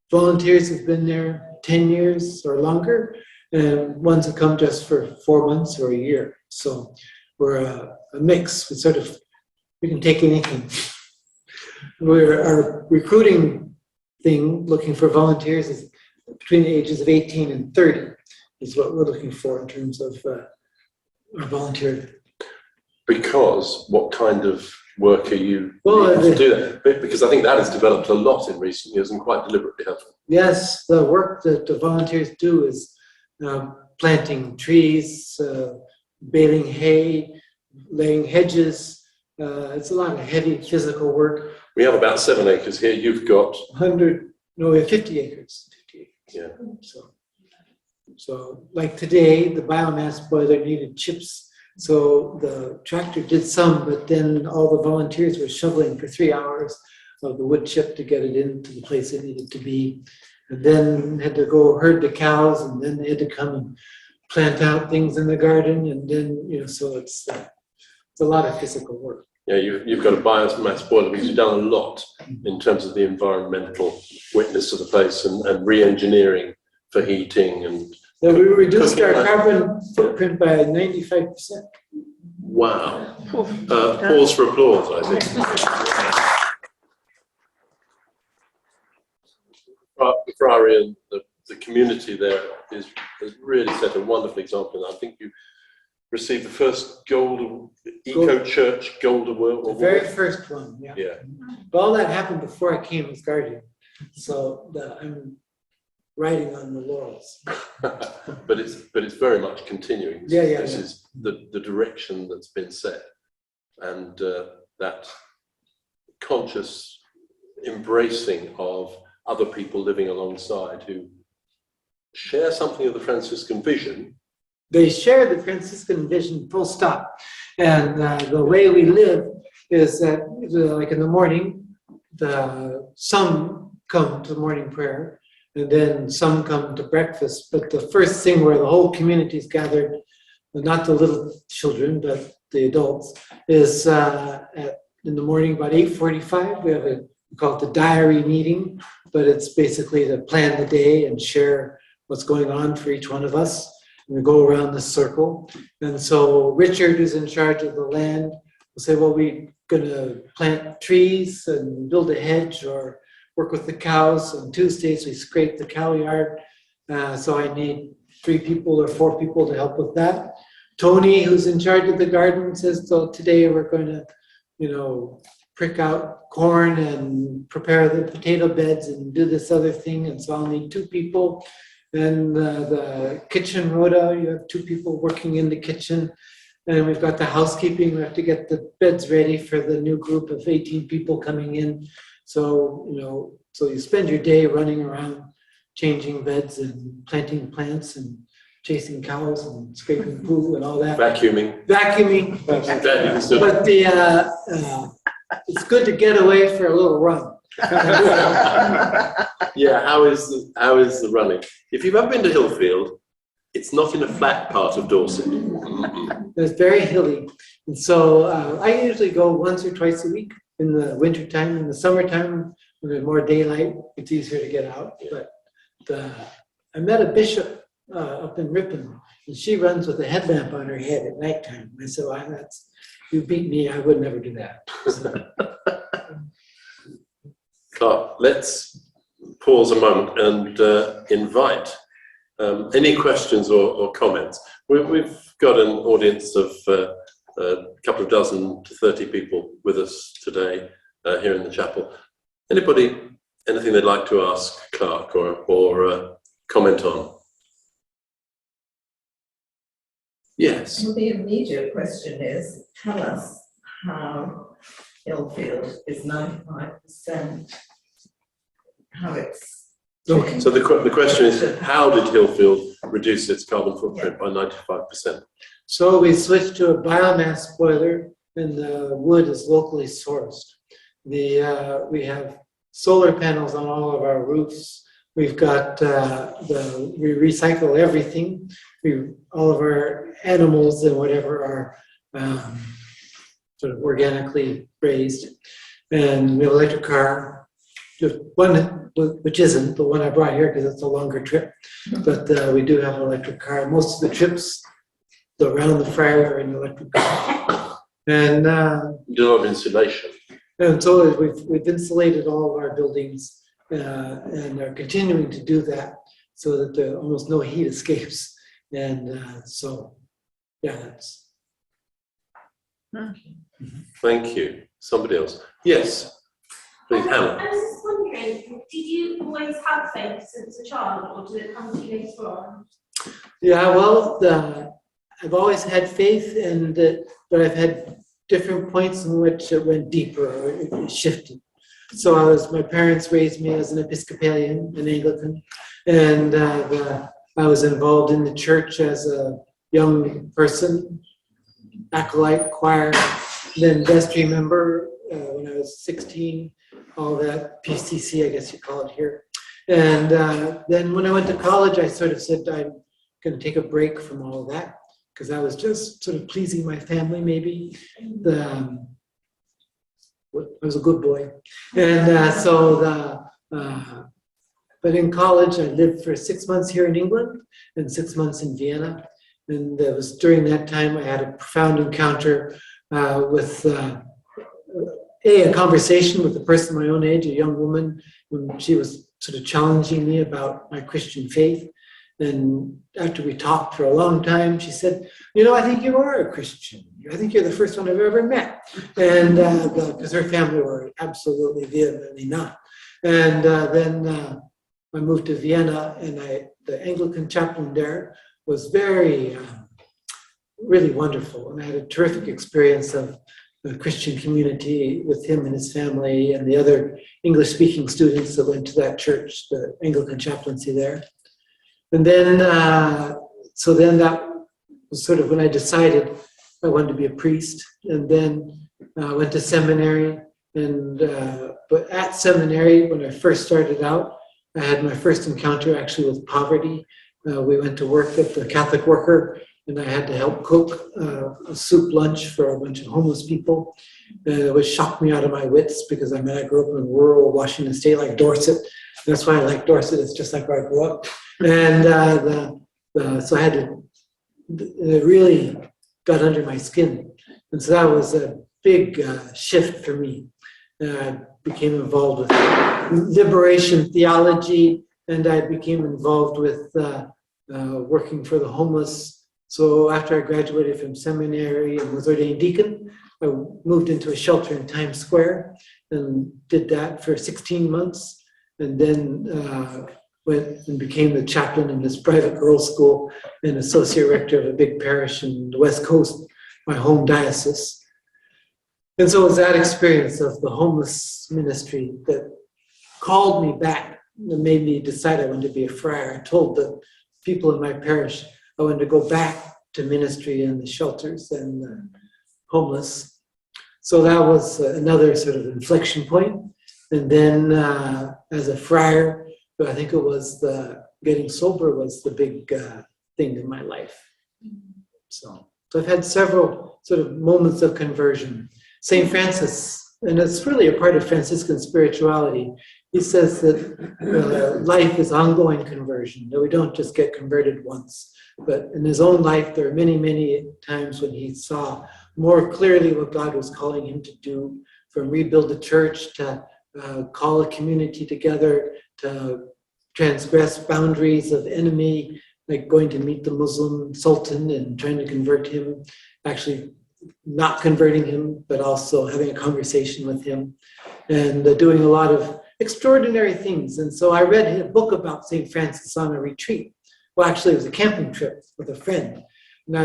volunteers who've been there 10 years or longer, and ones who come just for 4 months or a year. So we're a mix. We can take anything. Our recruiting thing, looking for volunteers, is between the ages of 18 and 30 is what we're looking for in terms of our volunteer. Because what kind of work are you able to do that? Because I think that has developed a lot in recent years and quite deliberately has. Yes, the work that the volunteers do is planting trees, baling hay, laying hedges. It's a lot of heavy physical work. We have about 7 acres here. You've got 50 acres. 50 acres. Yeah. So like today, the biomass boiler needed chips. So the tractor did some, but then all the volunteers were shoveling for 3 hours of the wood chip to get it into the place it needed to be. And then had to go herd the cows, and then they had to come and plant out things in the garden. And then, so it's a lot of physical work. Yeah, you've got a biomass boiler because you've done a lot in terms of the environmental witness of the place and re-engineering for heating and. So we reduced our carbon footprint by 95%. Wow. Pause for applause, I think. The friary and the community there has really set a wonderful example. I think you received the first Eco-Church Gold Award. The very first one, yeah. But all that happened before I came as guardian. So I'm riding on the laurels. but it's very much continuing. This is the direction that's been set, and that conscious embracing of other people living alongside who share something of the Franciscan vision. They share the Franciscan vision, full stop. And the way we live is that, like in the morning, some come to morning prayer, and then some come to breakfast. But the first thing where the whole community is gathered, not the little children, but the adults, is in the morning about 8:45. We call it the diary meeting, but it's basically to plan the day and share what's going on for each one of us. And we go around the circle. And so Richard, who's in charge of the land, will say, well, we're going to plant trees and build a hedge or work with the cows. On Tuesdays, we scrape the cow yard. So I need 3 people or 4 people to help with that. Tony, who's in charge of the garden, says, so today we're going to, prick out corn and prepare the potato beds and do this other thing. And so I'll need 2 people. Then the kitchen rota, you have 2 people working in the kitchen. And we've got the housekeeping. We have to get the beds ready for the new group of 18 people coming in. So, so you spend your day running around, changing beds and planting plants and chasing cows and scraping poo and all that. Vacuuming. But it's good to get away for a little run. Yeah, how is the running? If you've ever been to Hillfield, it's not in a flat part of Dorset. It's very hilly. And so I usually go once or twice a week in the wintertime. In the summertime, when there's more daylight, it's easier to get out. Yeah. But I met a bishop up in Ripon, and she runs with a headlamp on her head at nighttime. I said, well, you beat me, I would never do that. So. Clark, let's pause a moment and invite any questions or comments. We've got an audience of a couple of dozen to 30 people with us today here in the chapel. Anything they'd like to ask Clark or comment on? Yes. Well, the immediate question is, tell us how Hillfield is 95%, how it's... Okay. So the question is, how did Hillfield reduce its carbon footprint by 95%? So we switched to a biomass boiler, and the wood is locally sourced. We have solar panels on all of our roofs. We've got we recycle everything. All of our animals and whatever are sort of organically raised. And we have an electric car, just one, which isn't the one I brought here because it's a longer trip. But we do have an electric car. Most of the trips around the friar are in the electric car. And You do a lot of insulation. and so we've insulated all of our buildings and are continuing to do that so that there almost no heat escapes. And so, yeah, that's. Thank you. Somebody else? Yes. Please, Hannah. I was just wondering, did you always have faith since a child, or did it come to you later on? Yeah, well, I've always had faith, but I've had different points in which it went deeper or it shifted. So my parents raised me as an Episcopalian, an Anglican, and I was involved in the church as a young person, acolyte, choir, then vestry member when I was 16, all that, PCC, I guess you call it here. And then when I went to college, I sort of said I'm going to take a break from all of that because I was just sort of pleasing my family, maybe. I was a good boy. And but in college, I lived for 6 months here in England and 6 months in Vienna. And it was during that time I had a profound encounter with a conversation with a person my own age, a young woman, when she was sort of challenging me about my Christian faith. And after we talked for a long time, she said, I think you are a Christian. I think you're the first one I've ever met. And because her family were absolutely vehemently not. And then I moved to Vienna, and the Anglican chaplain there was very, really wonderful. And I had a terrific experience of the Christian community with him and his family and the other English-speaking students that went to that church, the Anglican chaplaincy there. And then, so then that was sort of when I decided I wanted to be a priest. And then I went to seminary. And but at seminary, when I first started out, I had my first encounter actually with poverty. We went to work at the Catholic Worker, and I had to help cook a soup lunch for a bunch of homeless people. It shocked me out of my wits because I grew up in rural Washington State, like Dorset. That's why I like Dorset. It's just like where I grew up. And so I had to, it really got under my skin. And so that was a big shift for me. I became involved with liberation theology, and I became involved with working for the homeless. So after I graduated from seminary and was ordained deacon, I moved into a shelter in Times Square and did that for 16 months. And then went and became the chaplain in this private girls' school and associate rector of a big parish in the West Coast, my home diocese. And so it was that experience of the homeless ministry that called me back and made me decide I wanted to be a friar. I told the people in my parish I wanted to go back to ministry in the shelters and the homeless. So that was another sort of inflection point. And then as a friar, I think it was getting sober was the big thing in my life. So I've had several sort of moments of conversion. St. Francis, and it's really a part of Franciscan spirituality, he says that life is ongoing conversion, that we don't just get converted once. But in his own life, there are many, many times when he saw more clearly what God was calling him to do, from rebuild the church to call a community together, to transgress boundaries of enemy, like going to meet the Muslim Sultan and trying to convert him, actually not converting him, but also having a conversation with him, and doing a lot of extraordinary things. And so I read a book about St. Francis on a retreat. Well, actually, it was a camping trip with a friend. And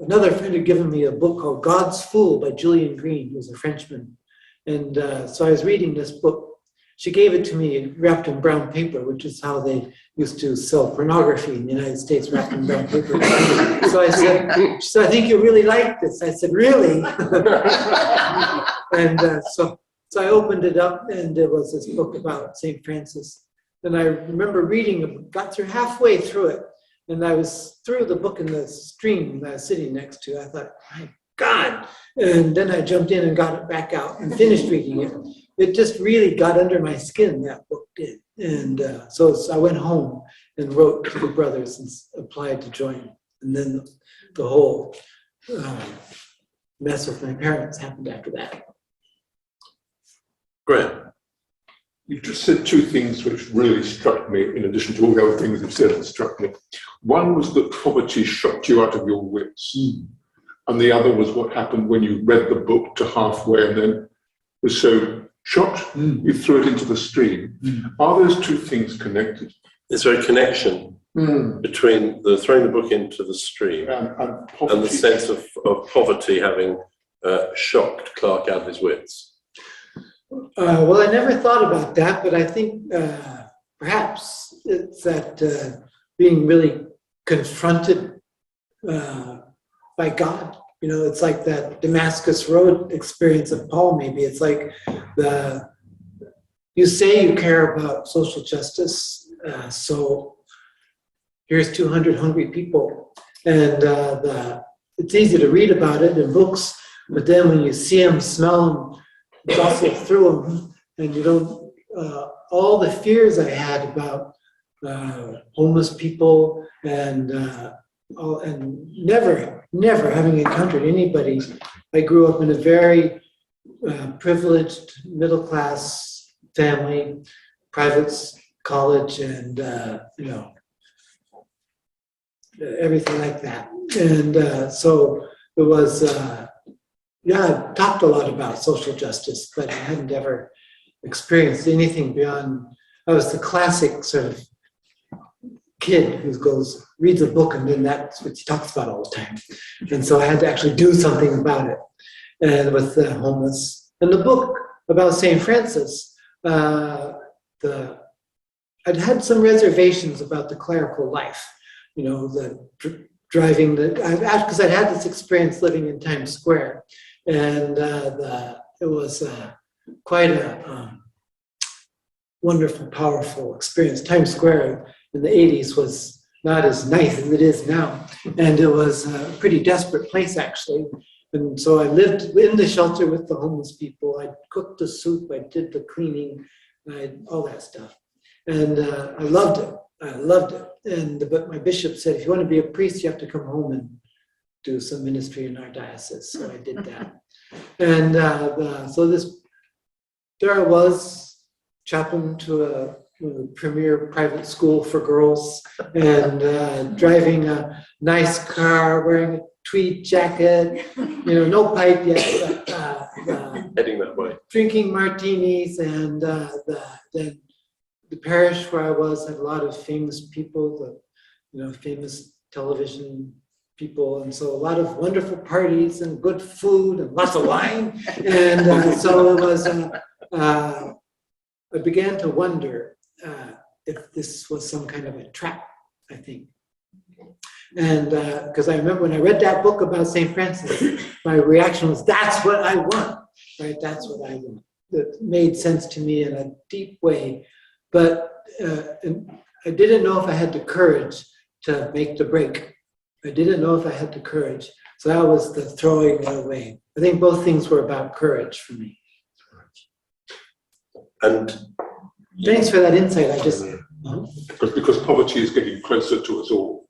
another friend had given me a book called God's Fool by Julian Green, who was a Frenchman. And so I was reading this book, she gave it to me wrapped in brown paper, which is how they used to sell pornography in the United States, wrapped in brown paper. So I said, she said, I think you really like this. I said, really? And so I opened it up, and there was this book about St. Francis. And I remember reading it, got through halfway through it, and I was through the book in the stream that I was sitting next to. I thought, my God. And then I jumped in and got it back out and finished reading it. It just really got under my skin, that book did. And so I went home and wrote to the brothers and applied to join. And then the whole mess with my parents happened after that. Graham. You just said two things which really struck me, in addition to all the other things you've said that struck me. One was that poverty shocked you out of your wits. And the other was what happened when you read the book to halfway and then was so shocked, you threw it into the stream. Are those two things connected? Is there a connection between the throwing the book into the stream and the sense of poverty having shocked Clark out of his wits? Well, I never thought about that, but I think perhaps it's that being really confronted by God. You know, it's like that Damascus Road experience of Paul, maybe. It's like you say you care about social justice, so here's 200 hungry people. And it's easy to read about it in books, but then when you see them, smell them, jostle through them, and you don't, all the fears I had about homeless people and never having encountered anybody. I grew up in a very privileged middle-class family, private college, and everything like that. And so it was, I talked a lot about social justice, but I hadn't ever experienced anything beyond. I was the classic sort of kid who reads a book, and then that's what he talks about all the time. And so I had to actually do something about it. And with the homeless, and the book about St. Francis, I'd had some reservations about the clerical life, you know, driving because I'd had this experience living in Times Square, and it was quite a wonderful, powerful experience. Times Square in the 80s was not as nice as it is now, and it was a pretty desperate place, actually. And so I lived in the shelter with the homeless people. I cooked the soup, I did the cleaning, all that stuff. And I loved it. But my bishop said, if you want to be a priest, you have to come home and do some ministry in our diocese. So I did that. And there I was, chaplain to a premier private school for girls, and driving a nice car, wearing a tweed jacket, no pipe yet, but Heading that way. drinking martinis, and then the parish where I was had a lot of famous people, famous television people, and so a lot of wonderful parties and good food and lots of wine, and so it was. I began to wonder if this was some kind of a trap, I think. And because I remember when I read that book about St. Francis, my reaction was, that's what I want, right? That's what I want. It made sense to me in a deep way. But I didn't know if I had the courage to make the break. I didn't know if I had the courage. So that was the throwing it away. I think both things were about courage for me. And thanks for that insight. I just because poverty is getting closer to us all.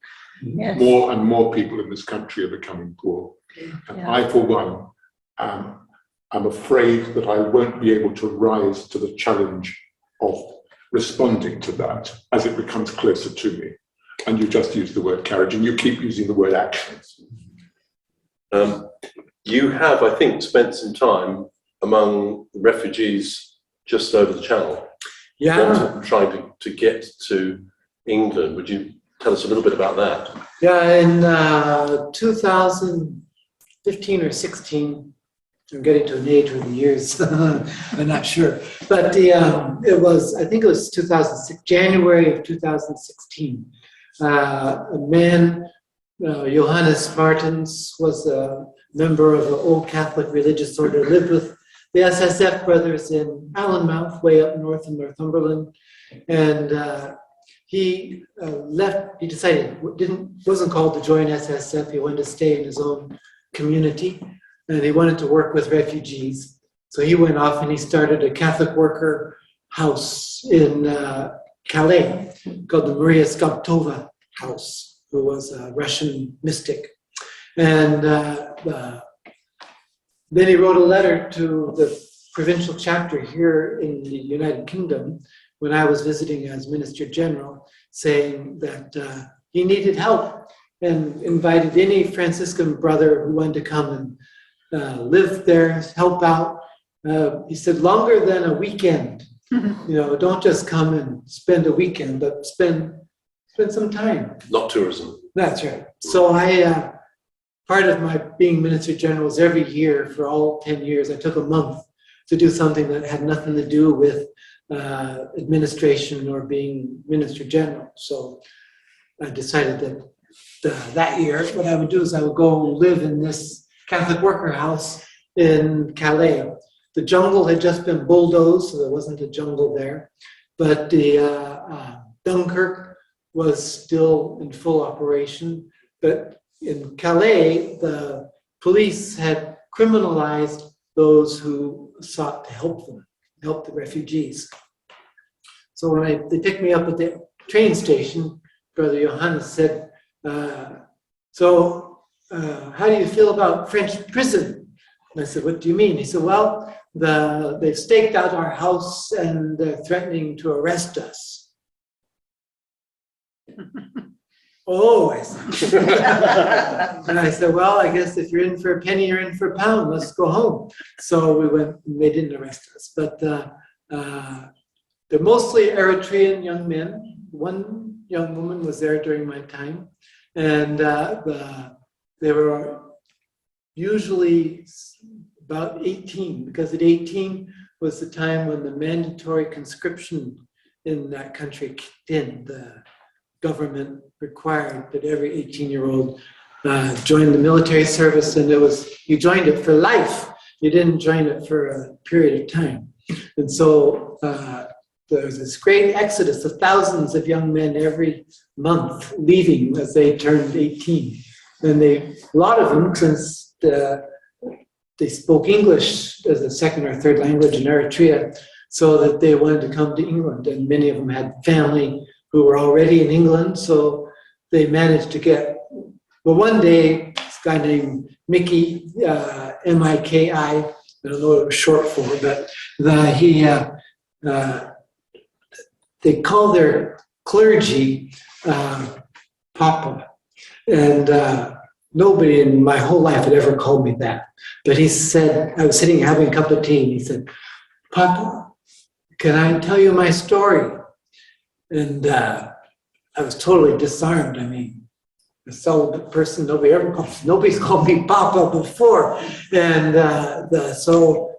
Yes. More and more people in this country are becoming poor. And I, for one, am afraid that I won't be able to rise to the challenge of responding to that as it becomes closer to me. And you just use the word courage, and you keep using the word actions. You have, I think, spent some time among refugees just over the Channel. Yeah. Trying to get to England. Would you tell us a little bit about that? Yeah, in 2015 or 16, I'm getting to an age where the years, I'm not sure. But it was, I think it was 2006, January of 2016. A man, Johannes Martins, was a member of an old Catholic religious order, lived with the SSF brothers in Allenmouth, way up north in Northumberland. And he left, he decided, wasn't called to join SSF, he wanted to stay in his own community, and he wanted to work with refugees. So he went off and he started a Catholic worker house in Calais called the Maria Skobtova House, who was a Russian mystic. And then he wrote a letter to the provincial chapter here in the United Kingdom when I was visiting as Minister General, saying that he needed help and invited any Franciscan brother who wanted to come and live there, help out. He said, longer than a weekend. Don't just come and spend a weekend, but spend some time. Not tourism. That's right. So part of my being Minister General was every year for all 10 years, I took a month to do something that had nothing to do with administration or being Minister General. So I decided that that year, what I would do is I would go live in this Catholic worker house in Calais. The jungle had just been bulldozed, so there wasn't a jungle there. But the Dunkirk was still in full operation. But in Calais, the police had criminalized those who sought to help them, help the refugees. So when they picked me up at the train station, Brother Johannes said, so how do you feel about French prison? And I said, what do you mean? He said, well, they've staked out our house and they're threatening to arrest us. Oh, I said. And I said, well, I guess if you're in for a penny, you're in for a pound. Let's go home. So we went, and they didn't arrest us. But they're mostly Eritrean young men. One young woman was there during my time. And they were usually about 18, because at 18 was the time when the mandatory conscription in that country kicked in. The government required that every 18-year-old join the military service, and you joined it for life. You didn't join it for a period of time. And so there was this great exodus of thousands of young men every month leaving as they turned 18. And a lot of them, since they spoke English as a second or third language in Eritrea, so that they wanted to come to England. And many of them had family who were already in England, so they managed to get, well, one day, this guy named Mickey, M-I-K-I, I don't know what it was short for, but they call their clergy Papa. And nobody in my whole life had ever called me that. But he said, I was sitting having a cup of tea, and he said, Papa, can I tell you my story? And I was totally disarmed. I mean, a celibate person, nobody's called me Papa before. And so,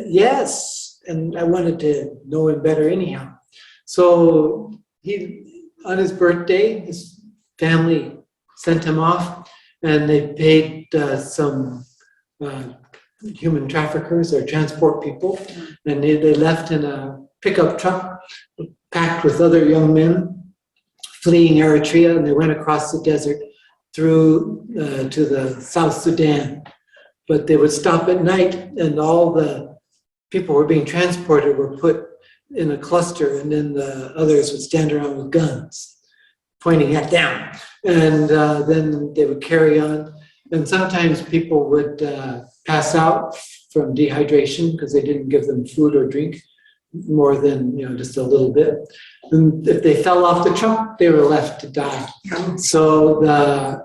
yes, and I wanted to know him better anyhow. So on his birthday, his family sent him off, and they paid some human traffickers or transport people, and they left in a pickup truck packed with other young men fleeing Eritrea, and they went across the desert through to the South Sudan. But they would stop at night, and all the people who were being transported were put in a cluster, and then the others would stand around with guns pointing at them. And then they would carry on. And sometimes people would pass out from dehydration because they didn't give them food or drink more than just a little bit. And if they fell off the truck, they were left to die. So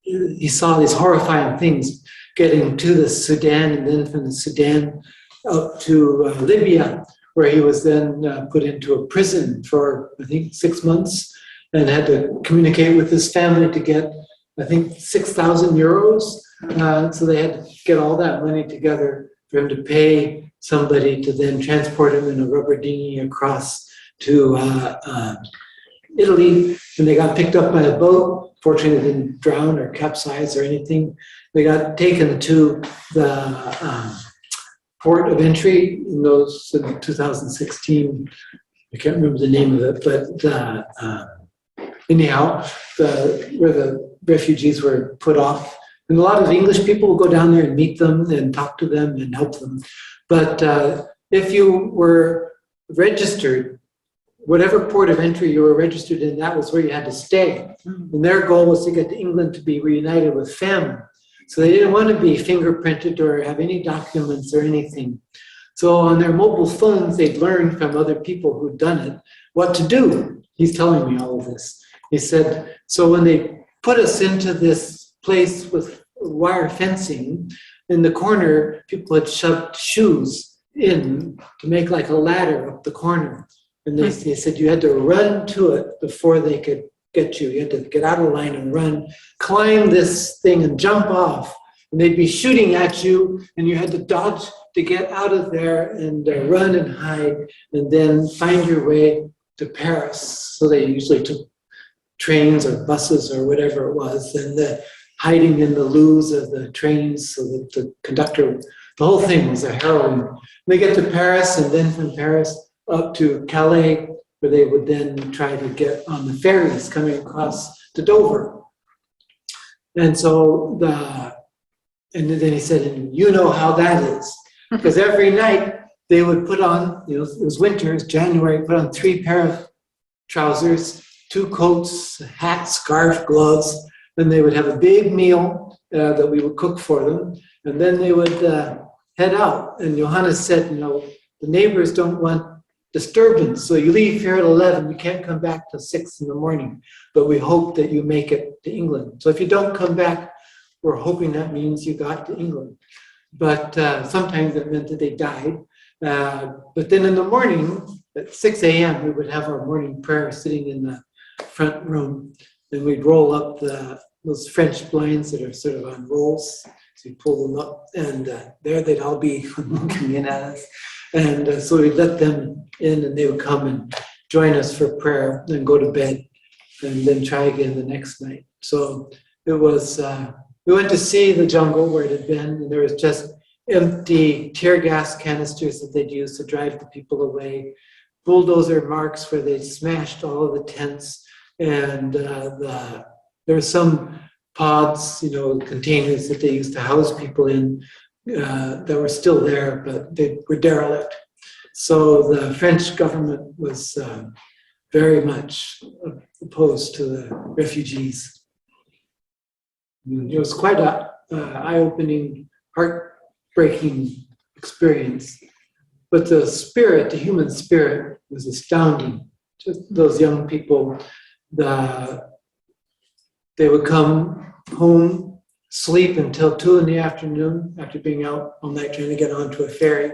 he saw these horrifying things getting to the Sudan, and then from the Sudan up to Libya, where he was then put into a prison for, I think, 6 months, and had to communicate with his family to get, I think, 6,000 euros. So they had to get all that money together for him to pay somebody to then transport him in a rubber dinghy across to Italy. And they got picked up by a boat. Fortunately, they didn't drown or capsize or anything. They got taken to the port of entry in 2016. I can't remember the name of it, but anyhow, where the refugees were put off. And a lot of English people will go down there and meet them and talk to them and help them. But if you were registered, whatever port of entry you were registered in, that was where you had to stay. And their goal was to get to England to be reunited with family. So they didn't want to be fingerprinted or have any documents or anything. So on their mobile phones, they'd learned from other people who'd done it what to do. He's telling me all of this. He said, so when they put us into this place with wire fencing, in the corner, people had shoved shoes in to make like a ladder up the corner. And they said you had to run to it before they could get you. You had to get out of line and run, climb this thing and jump off. And they'd be shooting at you, and you had to dodge to get out of there and run and hide, and then find your way to Paris. So they usually took trains or buses or whatever it was, and hiding in the loos of the trains so that the conductor, the whole thing was a harrowing. They get to Paris, and then from Paris up to Calais, where they would then try to get on the ferries coming across to Dover. And so and then he said, and you know how that is. Because every night they would put on, it was winter, it was January, put on 3 pair of trousers, 2 coats, hat, scarf, gloves. Then they would have a big meal that we would cook for them. And then they would head out. And Johannes said, the neighbors don't want disturbance. So you leave here at 11, you can't come back till 6 in the morning. But we hope that you make it to England. So if you don't come back, we're hoping that means you got to England. But sometimes it meant that they died. But then in the morning, at 6 a.m., we would have our morning prayer sitting in the front room. And we'd roll up those French blinds that are sort of on rolls. So we pull them up, and there they'd all be looking in at us. And so we'd let them in, and they would come and join us for prayer, then go to bed, and then try again the next night. So it was, we went to see the jungle where it had been, and there was just empty tear gas canisters that they'd used to drive the people away, bulldozer marks where they'd smashed all of the tents, and there were some pods, containers that they used to house people in that were still there, but they were derelict. So the French government was very much opposed to the refugees. It was quite an eye-opening, heartbreaking experience. But the spirit, the human spirit, was astounding. Just those young people, they would come home, sleep until 2 in the afternoon after being out all night trying to get onto a ferry.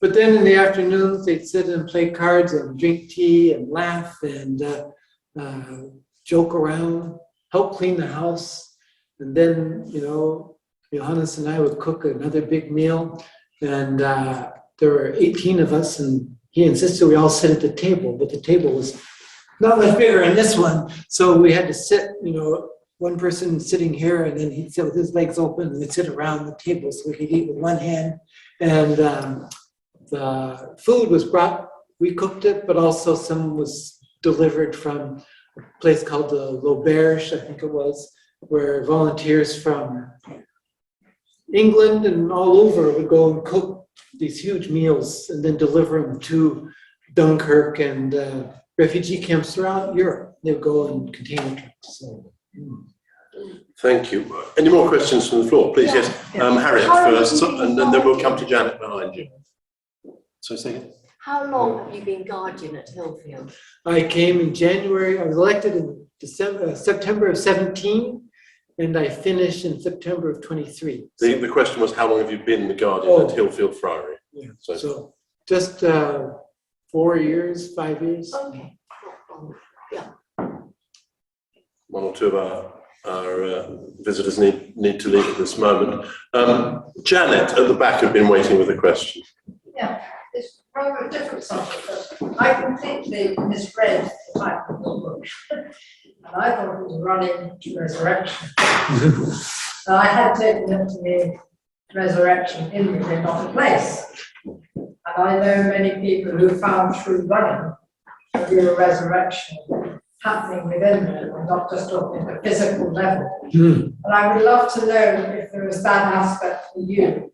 But then in the afternoons, they'd sit and play cards and drink tea and laugh and joke around, help clean the house. And then, Johannes and I would cook another big meal. And there were 18 of us, and he insisted we all sit at the table, but the table was not much bigger than this one. So we had to sit, one person sitting here, and then he'd sit with his legs open, and we'd sit around the table so we could eat with one hand. And the food was brought, we cooked it, but also some was delivered from a place called the Berge, I think it was, where volunteers from England and all over would go and cook these huge meals and then deliver them to Dunkirk and refugee camps throughout Europe. They would go in container trucks. So, Thank you. Any more questions from the floor? Please, yes. Harriet first, and then we'll come to Janet behind you. So, second. How long have you been guardian at Hillfield? I came in January. I was elected in September of 17, and I finished in September of 23. The question was, how long have you been the guardian at Hillfield Friary? Yeah. So just 4 years, 5 years. Okay. Yeah. one or two of our visitors need to leave at this moment. Janet at the back had been waiting with a question. Yeah, it's rather a different subject, but I completely misread the title of the book. And I thought it was running to resurrection. And I had taken it to mean resurrection in the not a place. And I know many people who found through running a real resurrection happening within them. I'm not just talking at the physical level. And I would love to know if there is that aspect for you.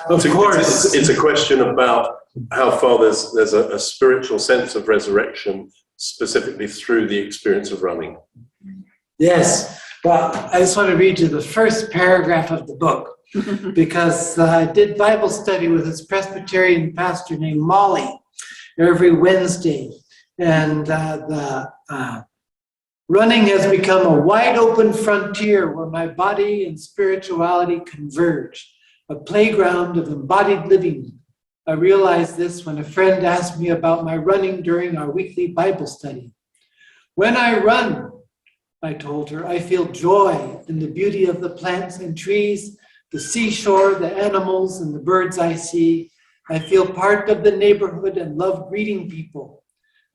Of course. It's a question about how far there's a spiritual sense of resurrection, specifically through the experience of running. Yes. Well, I just want to read you the first paragraph of the book because I did Bible study with this Presbyterian pastor named Molly every Wednesday. And running has become a wide open frontier where my body and spirituality converge, a playground of embodied living. I realized this when a friend asked me about my running during our weekly Bible study. When I run, I told her, I feel joy in the beauty of the plants and trees, the seashore, the animals, and the birds I see. I feel part of the neighborhood and love greeting people.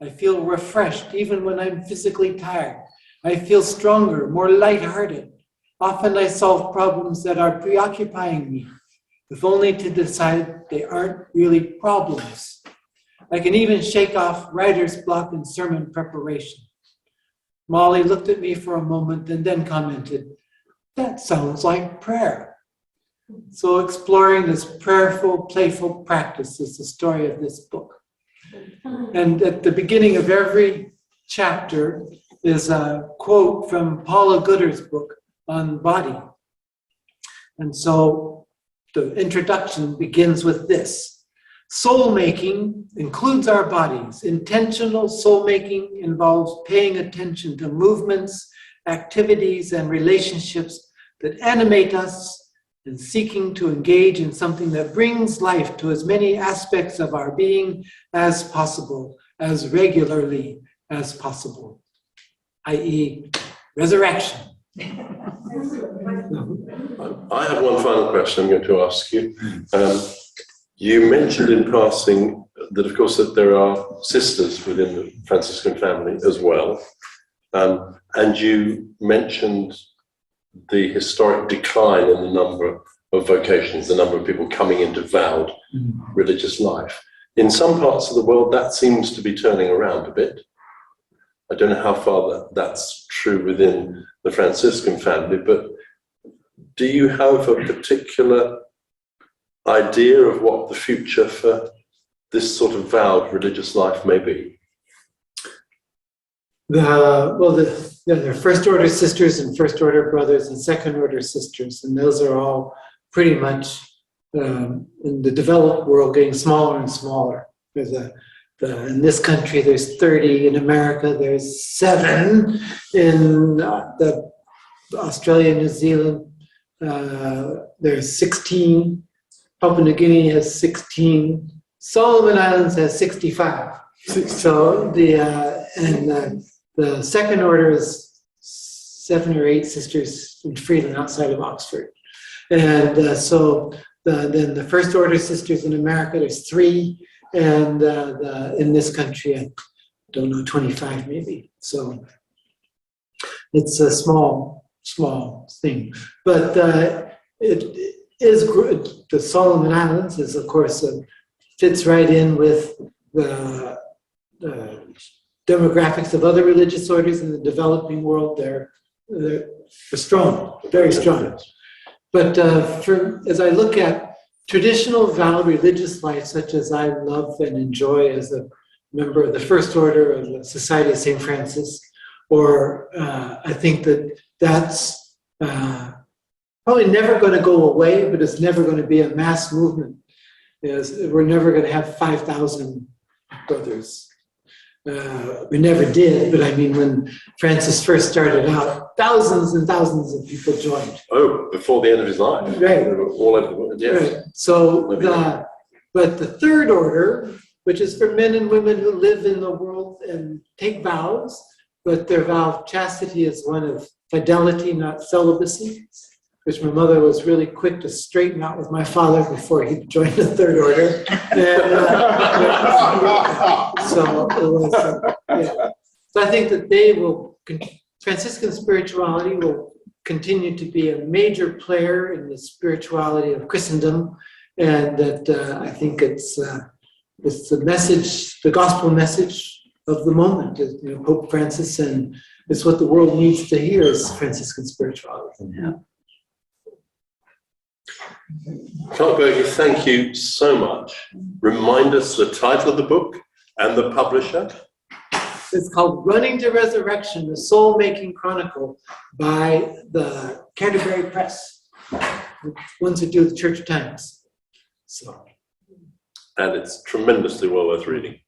I feel refreshed even when I'm physically tired. I feel stronger, more lighthearted. Often I solve problems that are preoccupying me, if only to decide they aren't really problems. I can even shake off writer's block in sermon preparation. Molly looked at me for a moment and then commented, "That sounds like prayer." So exploring this prayerful, playful practice is the story of this book. And at the beginning of every chapter is a quote from Paula Gooder's book on body. And so the introduction begins with this. Soul making includes our bodies. Intentional soul making involves paying attention to movements, activities, and relationships that animate us and seeking to engage in something that brings life to as many aspects of our being as possible, as regularly as possible, i.e. resurrection. I have one final question I'm going to ask you. You mentioned in passing that, of course, that there are sisters within the Franciscan family as well. And you mentioned the historic decline in the number of vocations, the number of people coming into vowed religious life. In some parts of the world, that seems to be turning around a bit. I don't know how far that's true within the Franciscan family, but do you have a particular idea of what the future for this sort of vowed religious life may be? There are first order sisters and first order brothers and second order sisters, and those are all pretty much in the developed world getting smaller and smaller. In this country, there's 30. In America, there's 7. In Australia, New Zealand, there's 16. Papua New Guinea has 16. Solomon Islands has 65. So the second order is 7 or 8 sisters in Freeland outside of Oxford. And then the first order sisters in America, there's 3. And in this country, I don't know, 25 maybe. So it's a small thing. But it is good. The Solomon Islands is, of course, fits right in with the demographics of other religious orders in the developing world. They're strong, very strong. But as I look at traditional vowed religious life, such as I love and enjoy as a member of the First Order of the Society of St. Francis, or I think that's probably never going to go away, but it's never going to be a mass movement. We're never going to have 5,000 brothers. We never did, but I mean, when Francis first started out, thousands and thousands of people joined. Oh, before the end of his life. Right. All over the world, yes. Right. So, but the third order, which is for men and women who live in the world and take vows, but their vow of chastity is one of fidelity, not celibacy, which my mother was really quick to straighten out with my father before he joined the Third Order. And, so it was, yeah. So I think that they will, Franciscan spirituality will continue to be a major player in the spirituality of Christendom, and that I think it's the message, the gospel message of the moment. Pope Francis, and it's what the world needs to hear is Franciscan spirituality. Yeah. Clark Berge, thank you so much. Remind us the title of the book and the publisher. It's called Running to Resurrection, the Soul-Making Chronicle by the Canterbury Press, the ones who do the Church Times. So. And it's tremendously well worth reading.